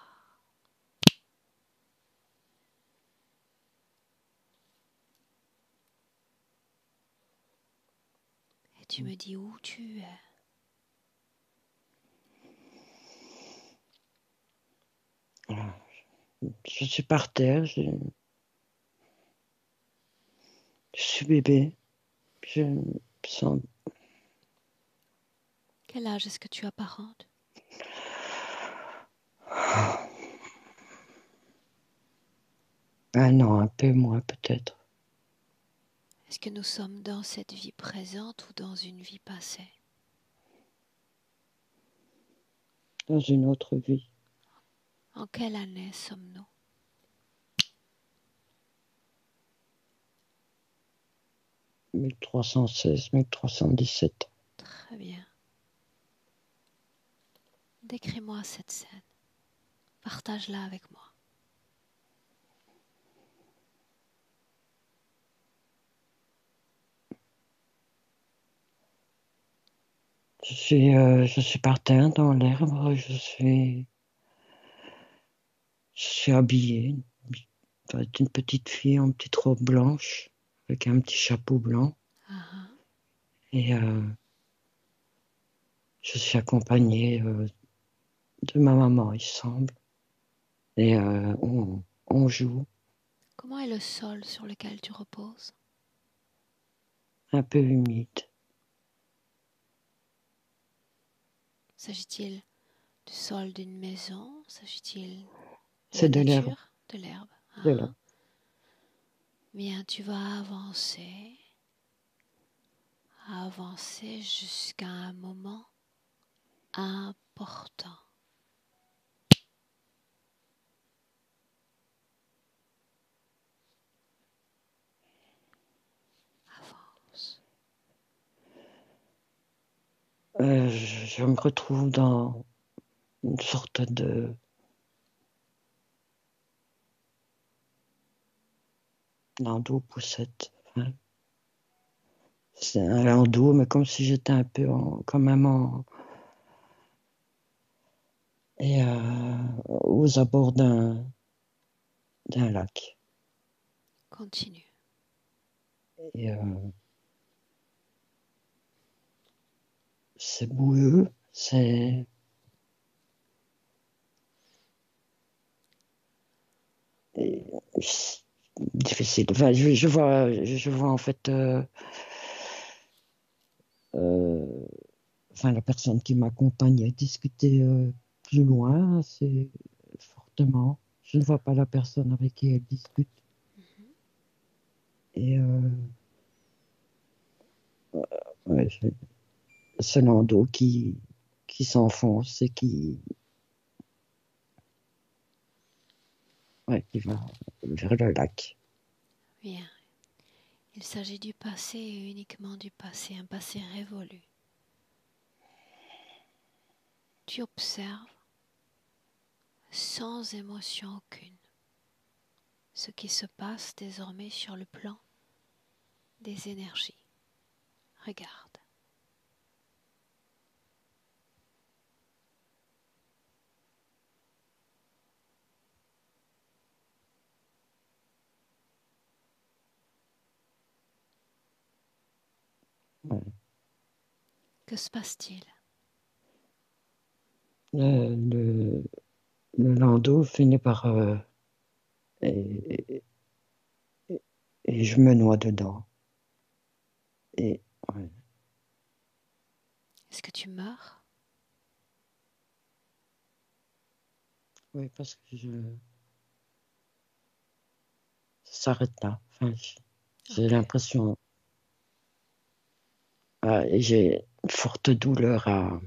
Et tu me dis où tu es. Voilà. Je suis par terre, je suis bébé. Je me sens Quel âge est-ce que tu apparentes? un an, un peu moins peut-être, Est-ce que nous sommes dans cette vie présente ou dans une vie passée? dans une autre vie. En quelle année sommes-nous? 1316, 1317. Très bien. Décris-moi cette scène. Partage-la avec moi. Je suis par terre dans l'herbe, je suis habillée. Ça va être une petite fille en petite robe blanche, avec un petit chapeau blanc. Ah, Et je suis accompagnée de ma maman, il semble. Et on joue comment est le sol sur lequel tu reposes? un peu humide. S'agit-il du sol d'une maison? S'agit-il de la C'est de l'herbe, nature? De l'herbe? de l'herbe. Bien, tu vas avancer jusqu'à un moment important. Avance. je me retrouve dans une sorte de landau poussette. Enfin, c'est un landau, mais comme si j'étais un peu quand même aux abords d'un lac. Continue. Et c'est boueux, c'est difficile. Enfin, je vois en fait, enfin, la personne qui m'accompagne discuter plus loin, assez fortement. Je ne vois pas la personne avec qui elle discute. Et ouais, ce landau qui s'enfonce et ouais, qui va vers le lac. Bien. Il s'agit du passé et uniquement du passé, un passé révolu. Tu observes, sans émotion aucune, ce qui se passe désormais sur le plan des énergies. Regarde. Ouais. Que se passe-t-il? Le, le, le landau finit par et, et je me noie dedans. Et ouais, Est-ce que tu meurs? oui, parce que ça s'arrête là. Enfin, j'ai Ok. l'impression, j'ai une forte douleur à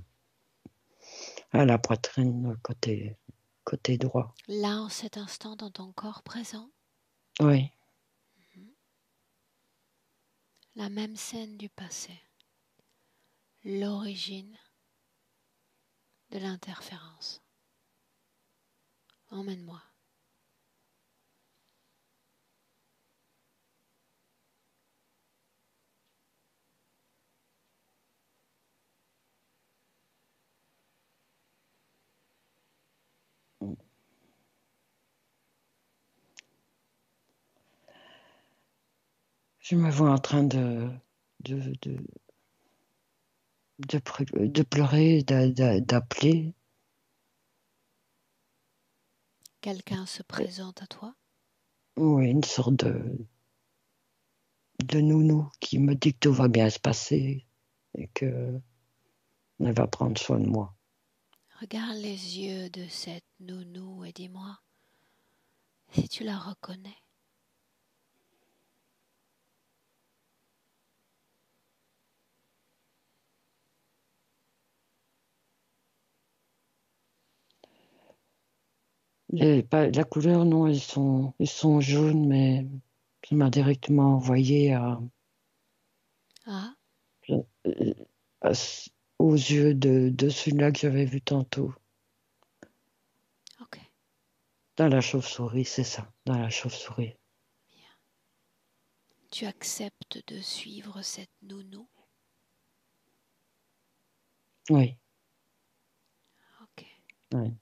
la poitrine côté droit. Là, en cet instant, dans ton corps présent, Oui, la même scène du passé, l'origine de l'interférence. Emmène-moi. je me vois en train de, de, de pleurer, d'appeler. Quelqu'un se présente à toi. Oui, une sorte de nounou qui me dit que tout va bien se passer et que elle va prendre soin de moi. Regarde les yeux de cette nounou et dis-moi si tu la reconnais. La couleur, non, ils sont jaunes, mais ça m'a directement envoyé Ah, euh, à- aux yeux de celui-là que j'avais vu tantôt. ok, Dans la chauve-souris, c'est ça, dans la chauve-souris. bien. Tu acceptes de suivre cette nounou. Oui, Ok. oui.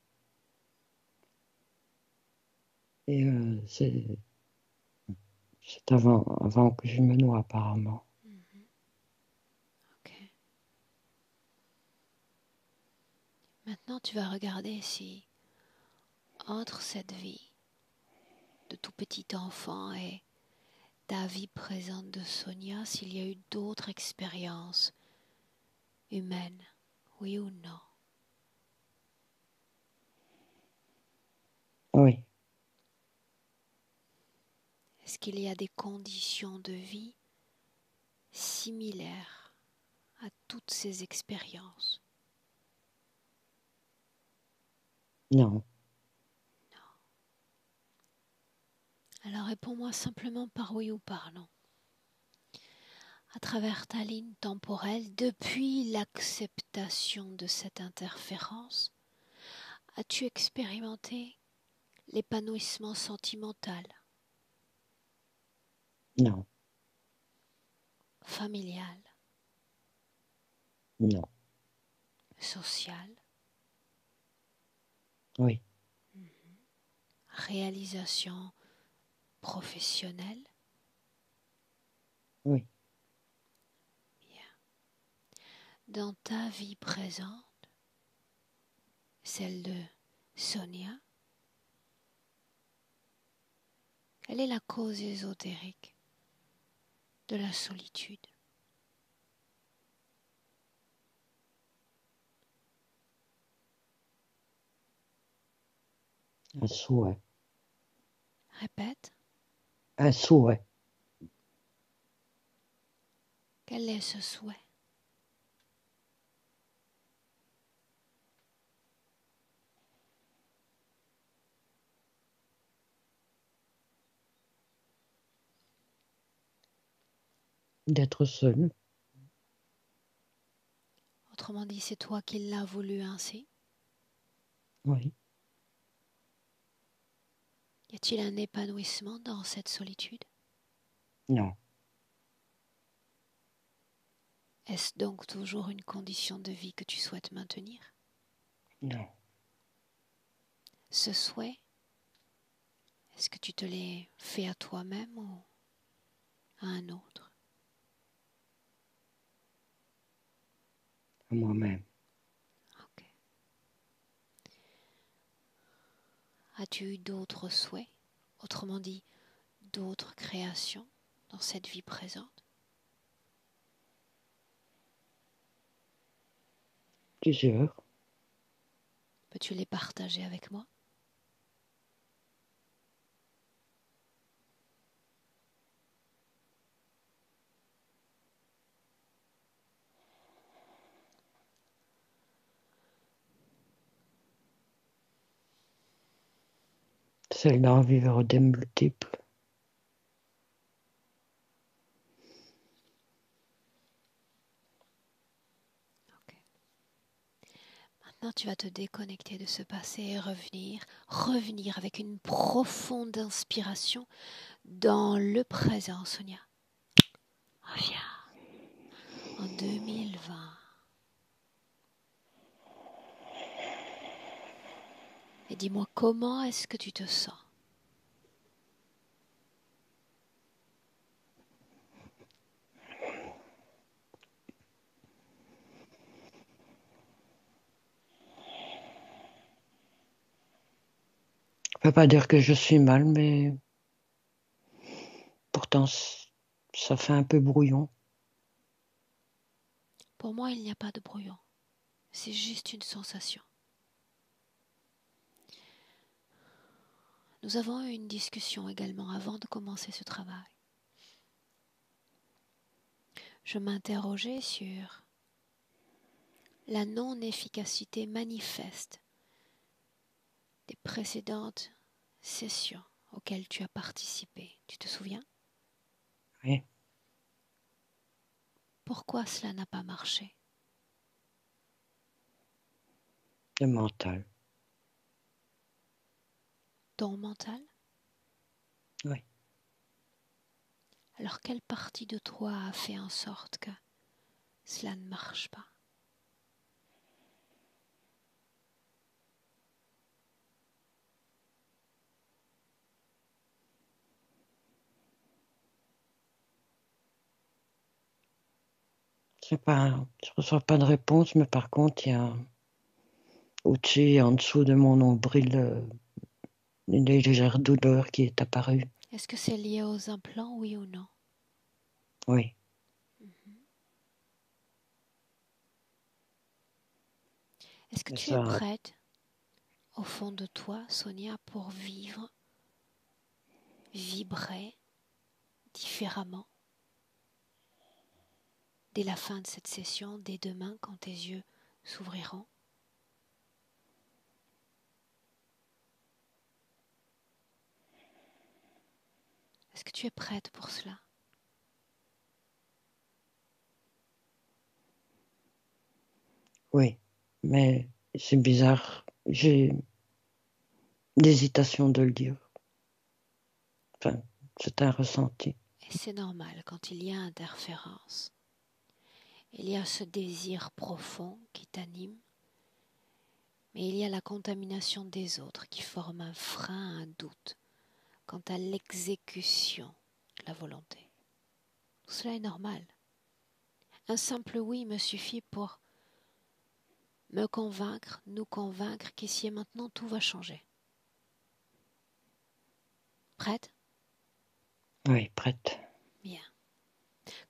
Et c'est avant que je me noie, apparemment. Mhm. Ok. Maintenant, tu vas regarder si entre cette vie de tout petit enfant et ta vie présente de Sonia, s'il y a eu d'autres expériences humaines, oui ou non. Oui, Est-ce qu'il y a des conditions de vie similaires à toutes ces expériences? non. Alors réponds-moi simplement par oui ou par non. à travers ta ligne temporelle, depuis l'acceptation de cette interférence, as-tu expérimenté l'épanouissement sentimental, Non, familial, non, social, oui, réalisation professionnelle? oui. Dans ta vie présente, celle de Sonia, quelle est la cause ésotérique de la solitude? Un souhait. Répète, Un souhait. quel est ce souhait? D'être seul. Autrement dit, c'est toi qui l'as voulu ainsi. Oui. Y a-t-il un épanouissement dans cette solitude? Non. Est-ce donc toujours une condition de vie que tu souhaites maintenir? Non. Ce souhait, est-ce que tu te l'es fait à toi-même ou à un autre? À moi-même. Ok. As-tu eu d'autres souhaits, autrement dit, d'autres créations dans cette vie présente? Plusieurs. Peux-tu les partager avec moi? Celle d'en vivre des multiples. Ok. Maintenant, tu vas te déconnecter de ce passé et revenir avec une profonde inspiration dans le présent, Sonia. Reviens en 2020. Et dis-moi comment est-ce que tu te sens? Je peux pas dire que je suis mal, mais pourtant, ça fait un peu brouillon. Pour moi, il n'y a pas de brouillon. C'est juste une sensation. Nous avons eu une discussion également avant de commencer ce travail. Je m'interrogeais sur la non-efficacité manifeste des précédentes sessions auxquelles tu as participé. Tu te souviens? Oui. Pourquoi cela n'a pas marché? Le mental. Ton mental? Oui. Alors quelle partie de toi a fait en sorte que cela ne marche pas? C'est pas, je reçois pas de réponse, mais par contre, il y a au-dessus et en dessous de mon nombril une légère douleur qui est apparue. Est-ce que c'est lié aux implants, oui ou non? Oui. Est-ce que Mais tu es ça, prête, au fond de toi, Sonia, pour vivre, vibrer différemment dès la fin de cette session, dès demain, quand tes yeux s'ouvriront? Est-ce que tu es prête pour cela? Mais c'est bizarre, j'ai l'hésitation de le dire. Enfin, c'est un ressenti. Et c'est normal quand il y a interférence. Il y a ce désir profond qui t'anime, mais il y a la contamination des autres qui forme un frein, un doute quant à l'exécution de la volonté. Tout cela est normal. Un simple oui me suffit pour me convaincre, nous convaincre qu'ici et maintenant tout va changer. Prête? Oui, prête. Bien.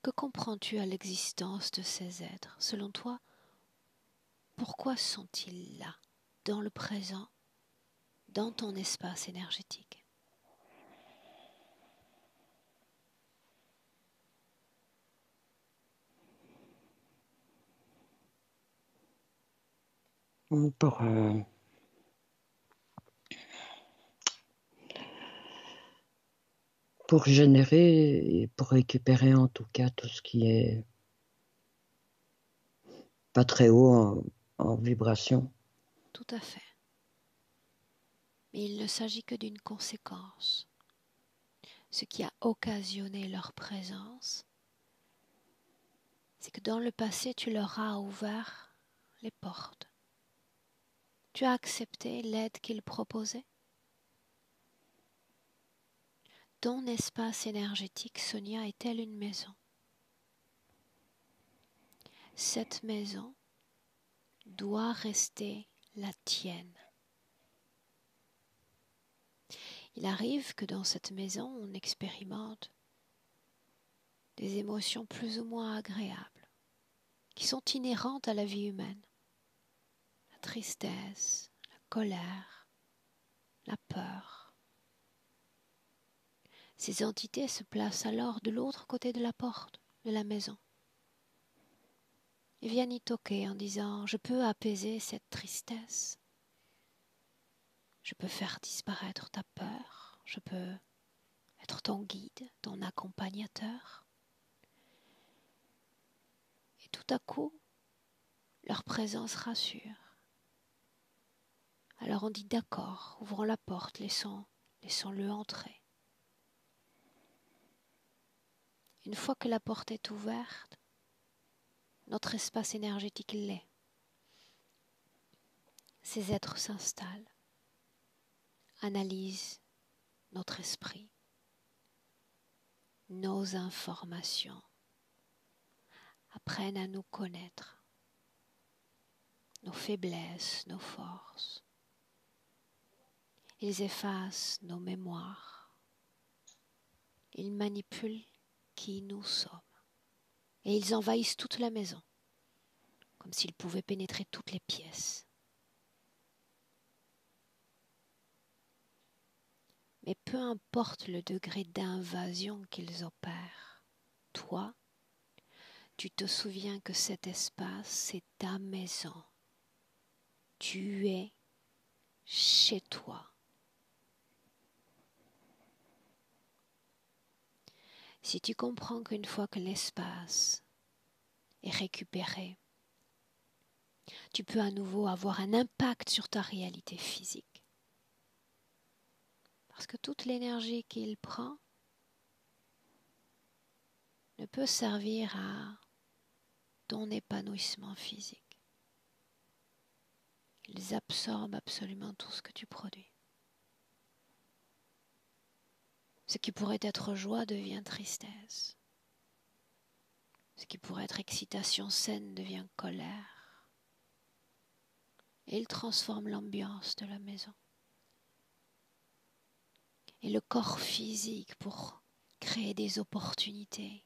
Que comprends-tu à l'existence de ces êtres? Selon toi, pourquoi sont-ils là, dans le présent, dans ton espace énergétique? Pour, pour générer et pour récupérer en tout cas tout ce qui est pas très haut en vibration. Tout à fait. Mais il ne s'agit que d'une conséquence. Ce qui a occasionné leur présence, c'est que dans le passé, tu leur as ouvert les portes. Tu as accepté l'aide qu'ils proposaient. Ton espace énergétique, Sonia, est-elle une maison? Cette maison doit rester la tienne. Il arrive que dans cette maison, on expérimente des émotions plus ou moins agréables, qui sont inhérentes à la vie humaine. La tristesse, la colère, la peur. Ces entités se placent alors de l'autre côté de la porte de la maison et viennent y toquer en disant « Je peux apaiser cette tristesse, je peux faire disparaître ta peur, je peux être ton guide, ton accompagnateur. » Et tout à coup, leur présence rassure. Alors on dit d'accord, ouvrons la porte, laissons-le entrer. Une fois que la porte est ouverte, notre espace énergétique l'est. Ces êtres s'installent, analysent notre esprit, nos informations, apprennent à nous connaître, nos faiblesses, nos forces. Ils effacent nos mémoires. Ils manipulent qui nous sommes. Et ils envahissent toute la maison, comme s'ils pouvaient pénétrer toutes les pièces. Mais peu importe le degré d'invasion qu'ils opèrent, toi, tu te souviens que cet espace, c'est ta maison. Tu es chez toi. Si tu comprends qu'une fois que l'espace est récupéré, tu peux à nouveau avoir un impact sur ta réalité physique. Parce que toute l'énergie qu'il prend ne peut servir à ton épanouissement physique. Ils absorbent absolument tout ce que tu produis. Ce qui pourrait être joie devient tristesse. Ce qui pourrait être excitation saine devient colère. Et il transforme l'ambiance de la maison. Et le corps physique, pour créer des opportunités,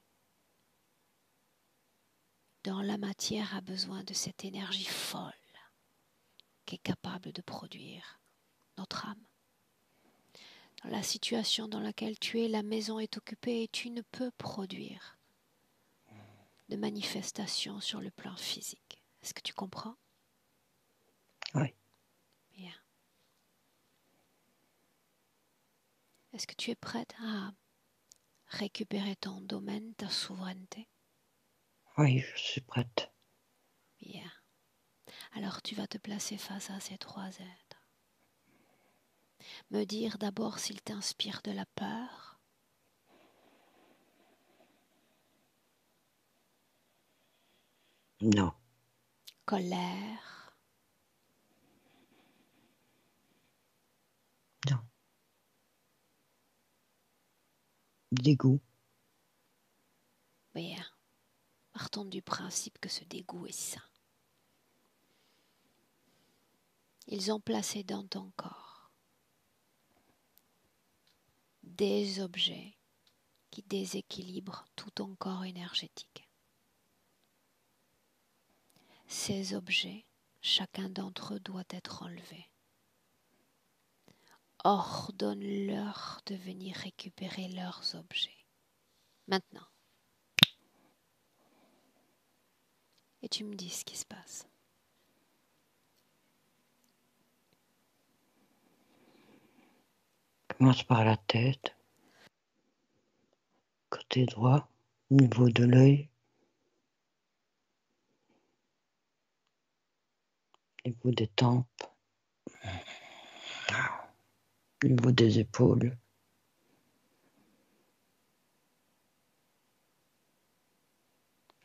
dans la matière, a besoin de cette énergie folle qui est capable de produire notre âme. Dans la situation dans laquelle tu es, la maison est occupée et tu ne peux produire de manifestation sur le plan physique. Est-ce que tu comprends? Oui. Bien. Est-ce que tu es prête à récupérer ton domaine, ta souveraineté? Oui, je suis prête. Bien. Alors tu vas te placer face à ces trois êtres. Me dire d'abord s'ils t'inspirent de la peur. Non. Colère. Non. Dégoût. Bien. Partons du principe que ce dégoût est sain. Ils ont placé dans ton corps des objets qui déséquilibrent tout ton corps énergétique. Ces objets, chacun d'entre eux doit être enlevé. Ordonne-leur de venir récupérer leurs objets. Maintenant. Et tu me dis ce qui se passe. Commence par la tête. Côté droit, au niveau de l'œil. Au niveau des tempes. Au niveau des épaules.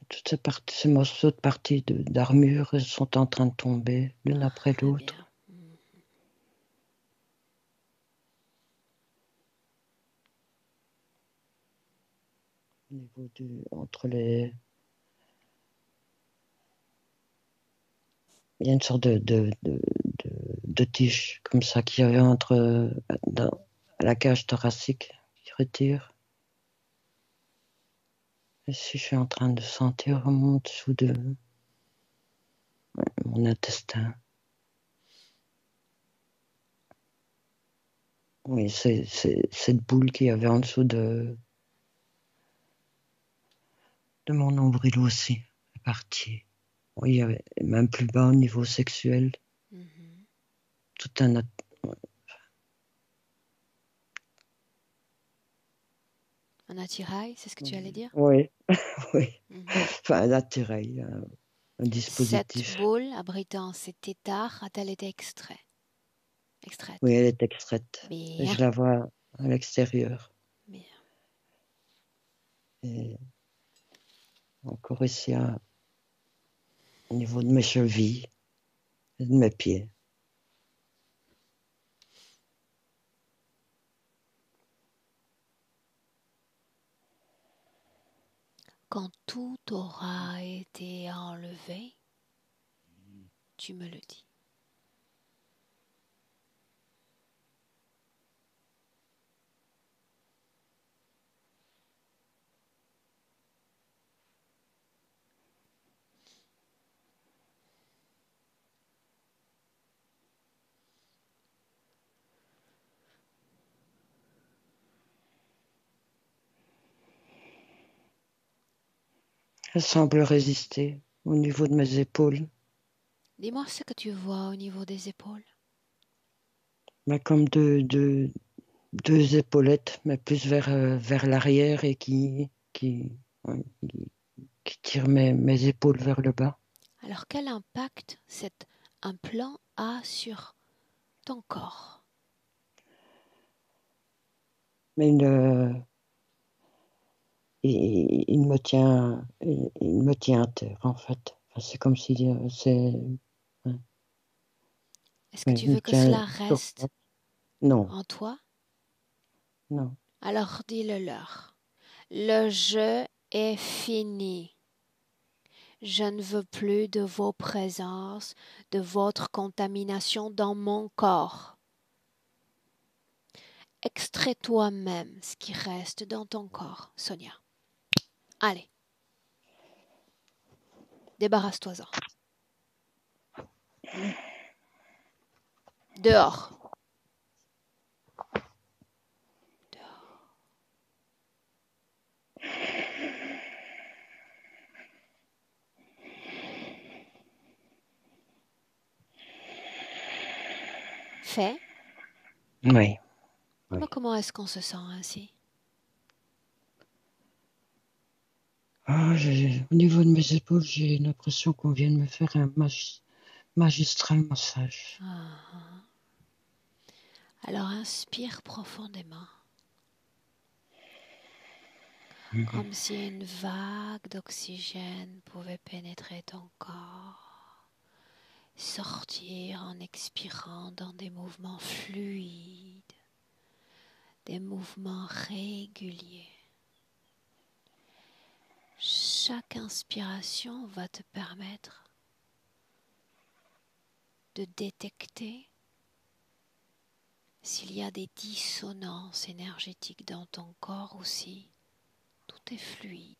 Toutes ces morceaux de parties d'armure sont en train de tomber l'une après l'autre. Au niveau entre les... Il y a une sorte de tige comme ça qu'il y avait dans la cage thoracique qui retire. Ici, je suis en train de sentir en dessous de mon intestin. Oui, c'est cette boule qu'il y avait en dessous de mon nombril aussi, est partie. Oui, il y avait même plus bas au niveau sexuel. Tout un... Un attirail, c'est ce que tu allais dire? Oui, oui. Enfin, un attirail, un dispositif. Cette boule abritant cet tétard a-t-elle été extraite? Oui, elle est extraite. Bien. Et je la vois à l'extérieur. Bien. Et encore ici, au niveau de mes chevilles et de mes pieds. Quand tout aura été enlevé, tu me le dis. Elle semble résister au niveau de mes épaules. Dis-moi ce que tu vois au niveau des épaules. Mais comme deux épaulettes, mais plus vers l'arrière et ouais, qui tirent mes épaules vers le bas. Alors quel impact cet implant a sur ton corps? Mais il me tient à terre, en fait. Enfin, c'est comme si ouais. Est-ce que tu Il me veux que tient cela reste Non, en toi? non. Alors dis-le leur. Le jeu est fini. Je ne veux plus de vos présences, de votre contamination dans mon corps. Extrais toi-même ce qui reste dans ton corps, Sonia. Allez. Débarrasse-toi-en. Dehors. Dehors. Fait. Oui. Dis-moi comment est-ce qu'on se sent ainsi? Au niveau de mes épaules, j'ai l'impression qu'on vient de me faire un magistral massage. Ah. Alors inspire profondément, comme si une vague d'oxygène pouvait pénétrer ton corps, sortir en expirant dans des mouvements fluides, des mouvements réguliers. Chaque inspiration va te permettre de détecter s'il y a des dissonances énergétiques dans ton corps aussi. Tout est fluide.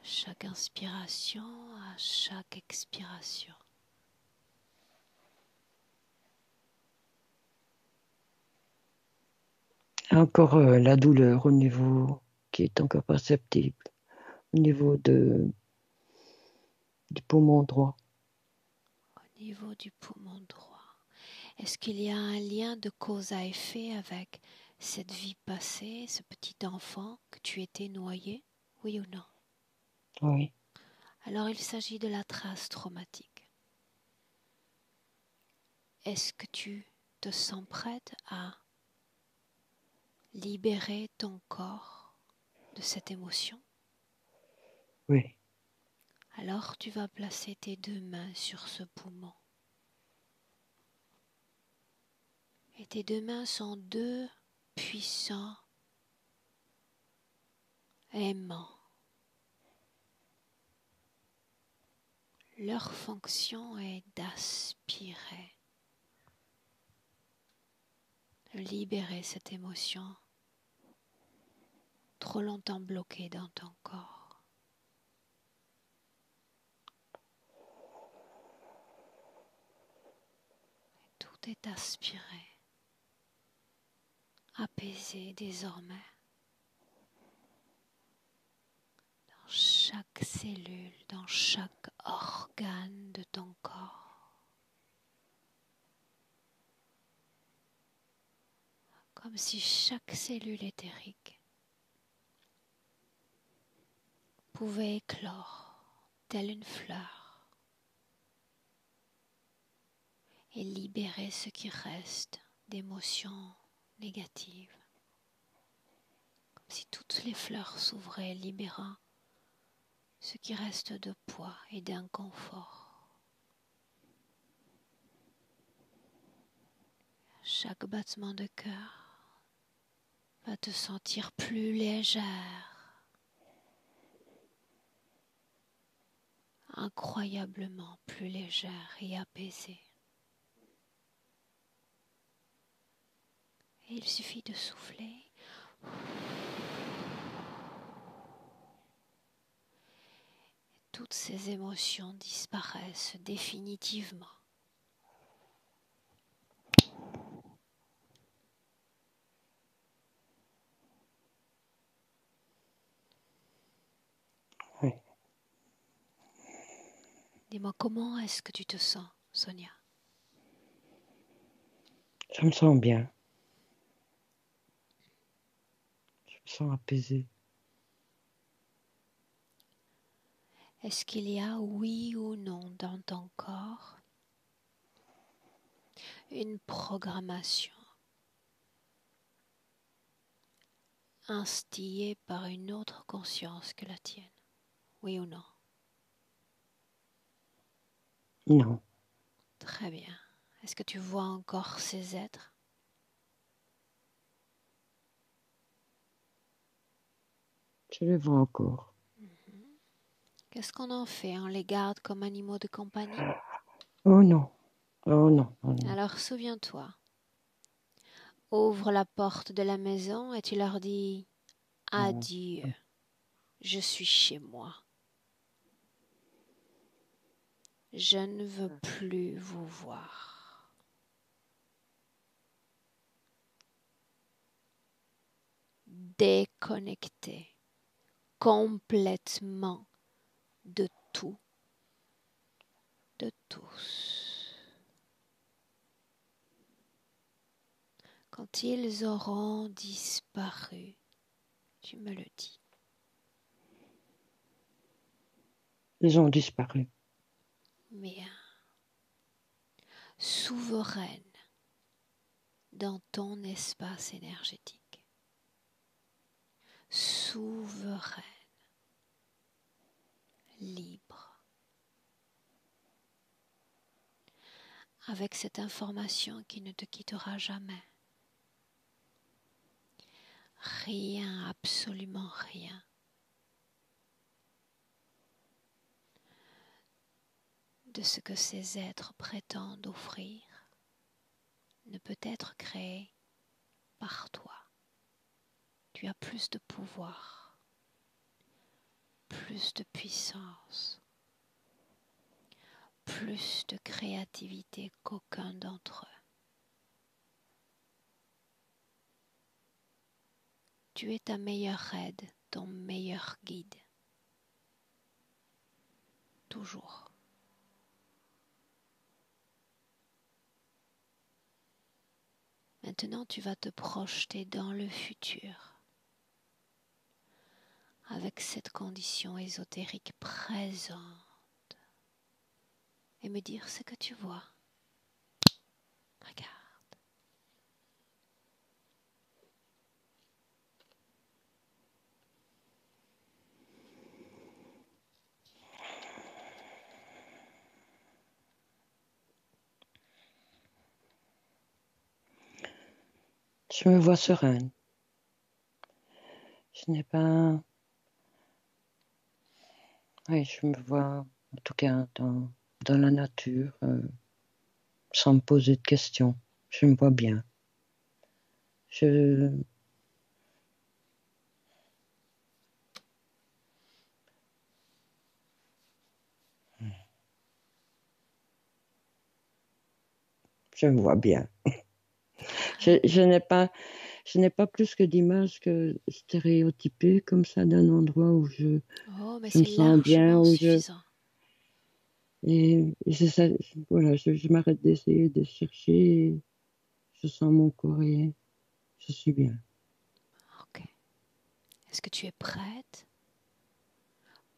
Chaque inspiration à chaque expiration. Encore la douleur au niveau qui est encore perceptible, au niveau du poumon droit. Au niveau du poumon droit, est-ce qu'il y a un lien de cause à effet avec cette vie passée, ce petit enfant que tu étais noyé, oui ou non? Oui. Alors il s'agit de la trace traumatique. Est-ce que tu te sens prête à libérer ton corps de cette émotion? Oui. Alors tu vas placer tes 2 mains sur ce poumon. Et tes 2 mains sont 2 puissants aimants. Leur fonction est d'aspirer, de libérer cette émotion trop longtemps bloquée dans ton corps. Et tout est aspiré, apaisé désormais. Dans chaque cellule, dans chaque organe de ton corps. Comme si chaque cellule éthérique pouvait éclore telle une fleur et libérer ce qui reste d'émotions négatives. Comme si toutes les fleurs s'ouvraient, libérant ce qui reste de poids et d'inconfort. Chaque battement de cœur va te sentir plus légère, incroyablement plus légère et apaisée. Et il suffit de souffler. Toutes ces émotions disparaissent définitivement. Oui. Dis-moi, comment est-ce que tu te sens, Sonia? Je me sens bien. Je me sens apaisée. Est-ce qu'il y a, oui ou non, dans ton corps, une programmation instillée par une autre conscience que la tienne? Oui ou non? Non. Très bien. Est-ce que tu vois encore ces êtres? Je les vois encore. Qu'est-ce qu'on en fait? On les garde comme animaux de compagnie? Oh non. Oh non. Oh non. Alors souviens-toi, ouvre la porte de la maison et tu leur dis adieu, je suis chez moi. Je ne veux plus vous voir. Déconnecté complètement de tout, de tous. Quand ils auront disparu, tu me le dis. Ils ont disparu. bien, souveraine dans ton espace énergétique, souveraine, libre, avec cette information qui ne te quittera jamais. Rien, absolument rien, de ce que ces êtres prétendent offrir ne peut être créé par toi. Tu as plus de pouvoir, plus de puissance, plus de créativité qu'aucun d'entre eux. Tu es ta meilleure aide, ton meilleur guide. Toujours. Maintenant, tu vas te projeter dans le futur avec cette condition ésotérique présente et me dire ce que tu vois. Regarde. Je me vois sereine. Je n'ai pas... Oui, je me vois, en tout cas, dans la nature, sans me poser de questions. Je me vois bien. Je me vois bien. Je n'ai pas plus que d'images que stéréotypées comme ça d'un endroit où je Mais me c'est sens bien, largement où suffisant. et c'est ça, voilà, je m'arrête d'essayer de chercher, et je sens mon corps et je suis bien. Ok. Est-ce que tu es prête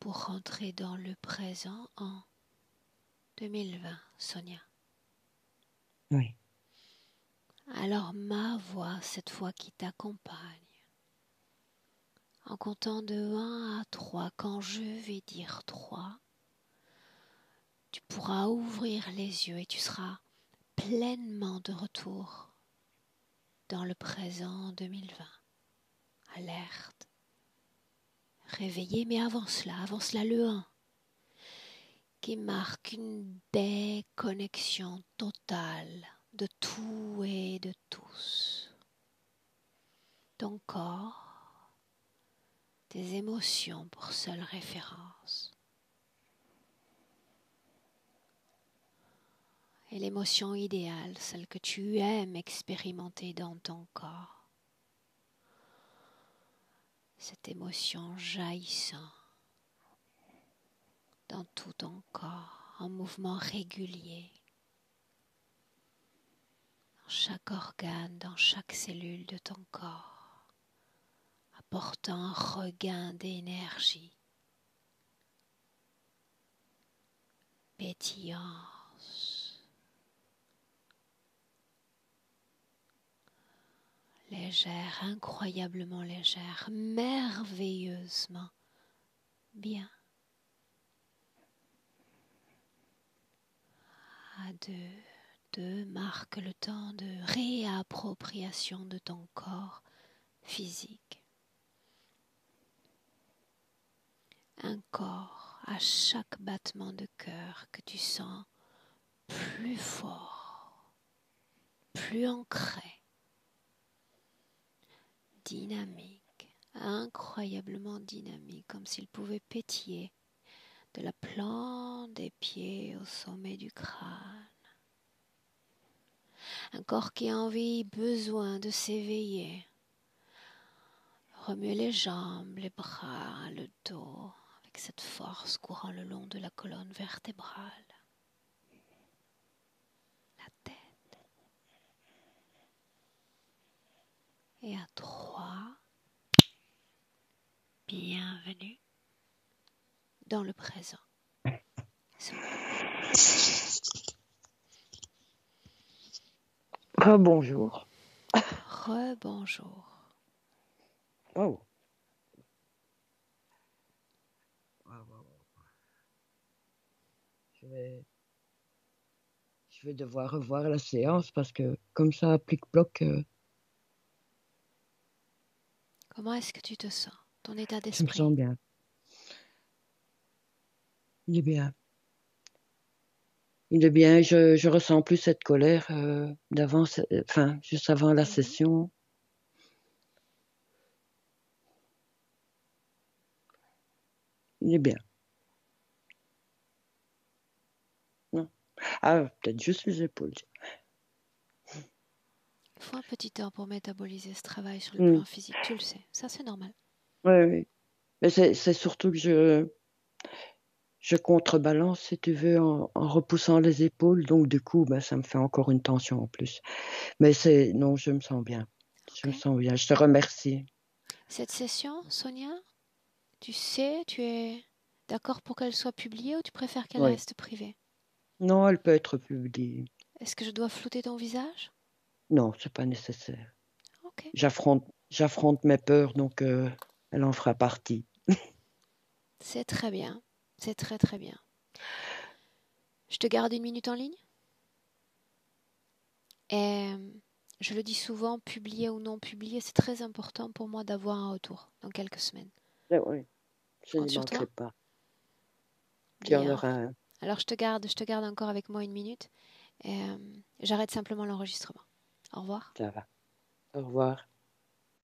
pour rentrer dans le présent en 2020, Sonia? Oui. Alors ma voix, cette fois qui t'accompagne, en comptant de 1 à 3, quand je vais dire 3, tu pourras ouvrir les yeux et tu seras pleinement de retour dans le présent 2020. Alerte, réveillé, mais avant cela le 1, qui marque une déconnexion totale de tout et de tous. Ton corps, tes émotions pour seule référence. Et l'émotion idéale, celle que tu aimes expérimenter dans ton corps. Cette émotion jaillissant dans tout ton corps, en mouvement régulier, dans chaque organe, dans chaque cellule de ton corps, apportant un regain d'énergie, pétillance, légère, incroyablement légère, merveilleusement bien. À 2 marque le temps de réappropriation de ton corps physique. Un corps à chaque battement de cœur que tu sens plus fort, plus ancré, dynamique, incroyablement dynamique, comme s'il pouvait pétiller de la plante des pieds au sommet du crâne. Un corps qui a envie, besoin de s'éveiller. Remuer les jambes, les bras, le dos, avec cette force courant le long de la colonne vertébrale. La tête. Et à 3, bienvenue dans le présent. Sonia. Bonjour. Rebonjour. Oh. Je vais devoir revoir la séance parce que comme ça, plic-ploc, Comment est-ce que tu te sens? Ton état je me sens d'esprit? bien. Il est bien. Il est bien. Je ressens plus cette colère d'avant, enfin, juste avant la Mhm. session. Il est bien. Non. Ah, peut-être juste les épaules. Il faut un petit temps pour métaboliser ce travail sur le Hmm. plan physique, tu le sais. Ça, c'est normal. Oui, oui. Mais c'est surtout que je contrebalance, si tu veux, en repoussant les épaules. Donc, du coup, ben, ça me fait encore une tension en plus. Mais non, je me sens bien. Je Ok. me sens bien. Je te remercie. Cette session, Sonia, tu sais, tu es d'accord pour qu'elle soit publiée ou tu préfères qu'elle Oui. reste privée? Non, elle peut être publiée. Est-ce que je dois flouter ton visage? Non, c'est pas nécessaire. Ok. J'affronte mes peurs, donc elle en fera partie. C'est très bien. C'est très très bien. Je te garde une minute en ligne? Et je le dis souvent, publier ou non publier, c'est très important pour moi d'avoir un retour dans quelques semaines. Oui, Je je compte n'y sur toi? manquerai pas. Tu en Bien. auras un. Alors je te garde encore avec moi une minute et j'arrête simplement l'enregistrement. Au revoir. Ça va. Au revoir.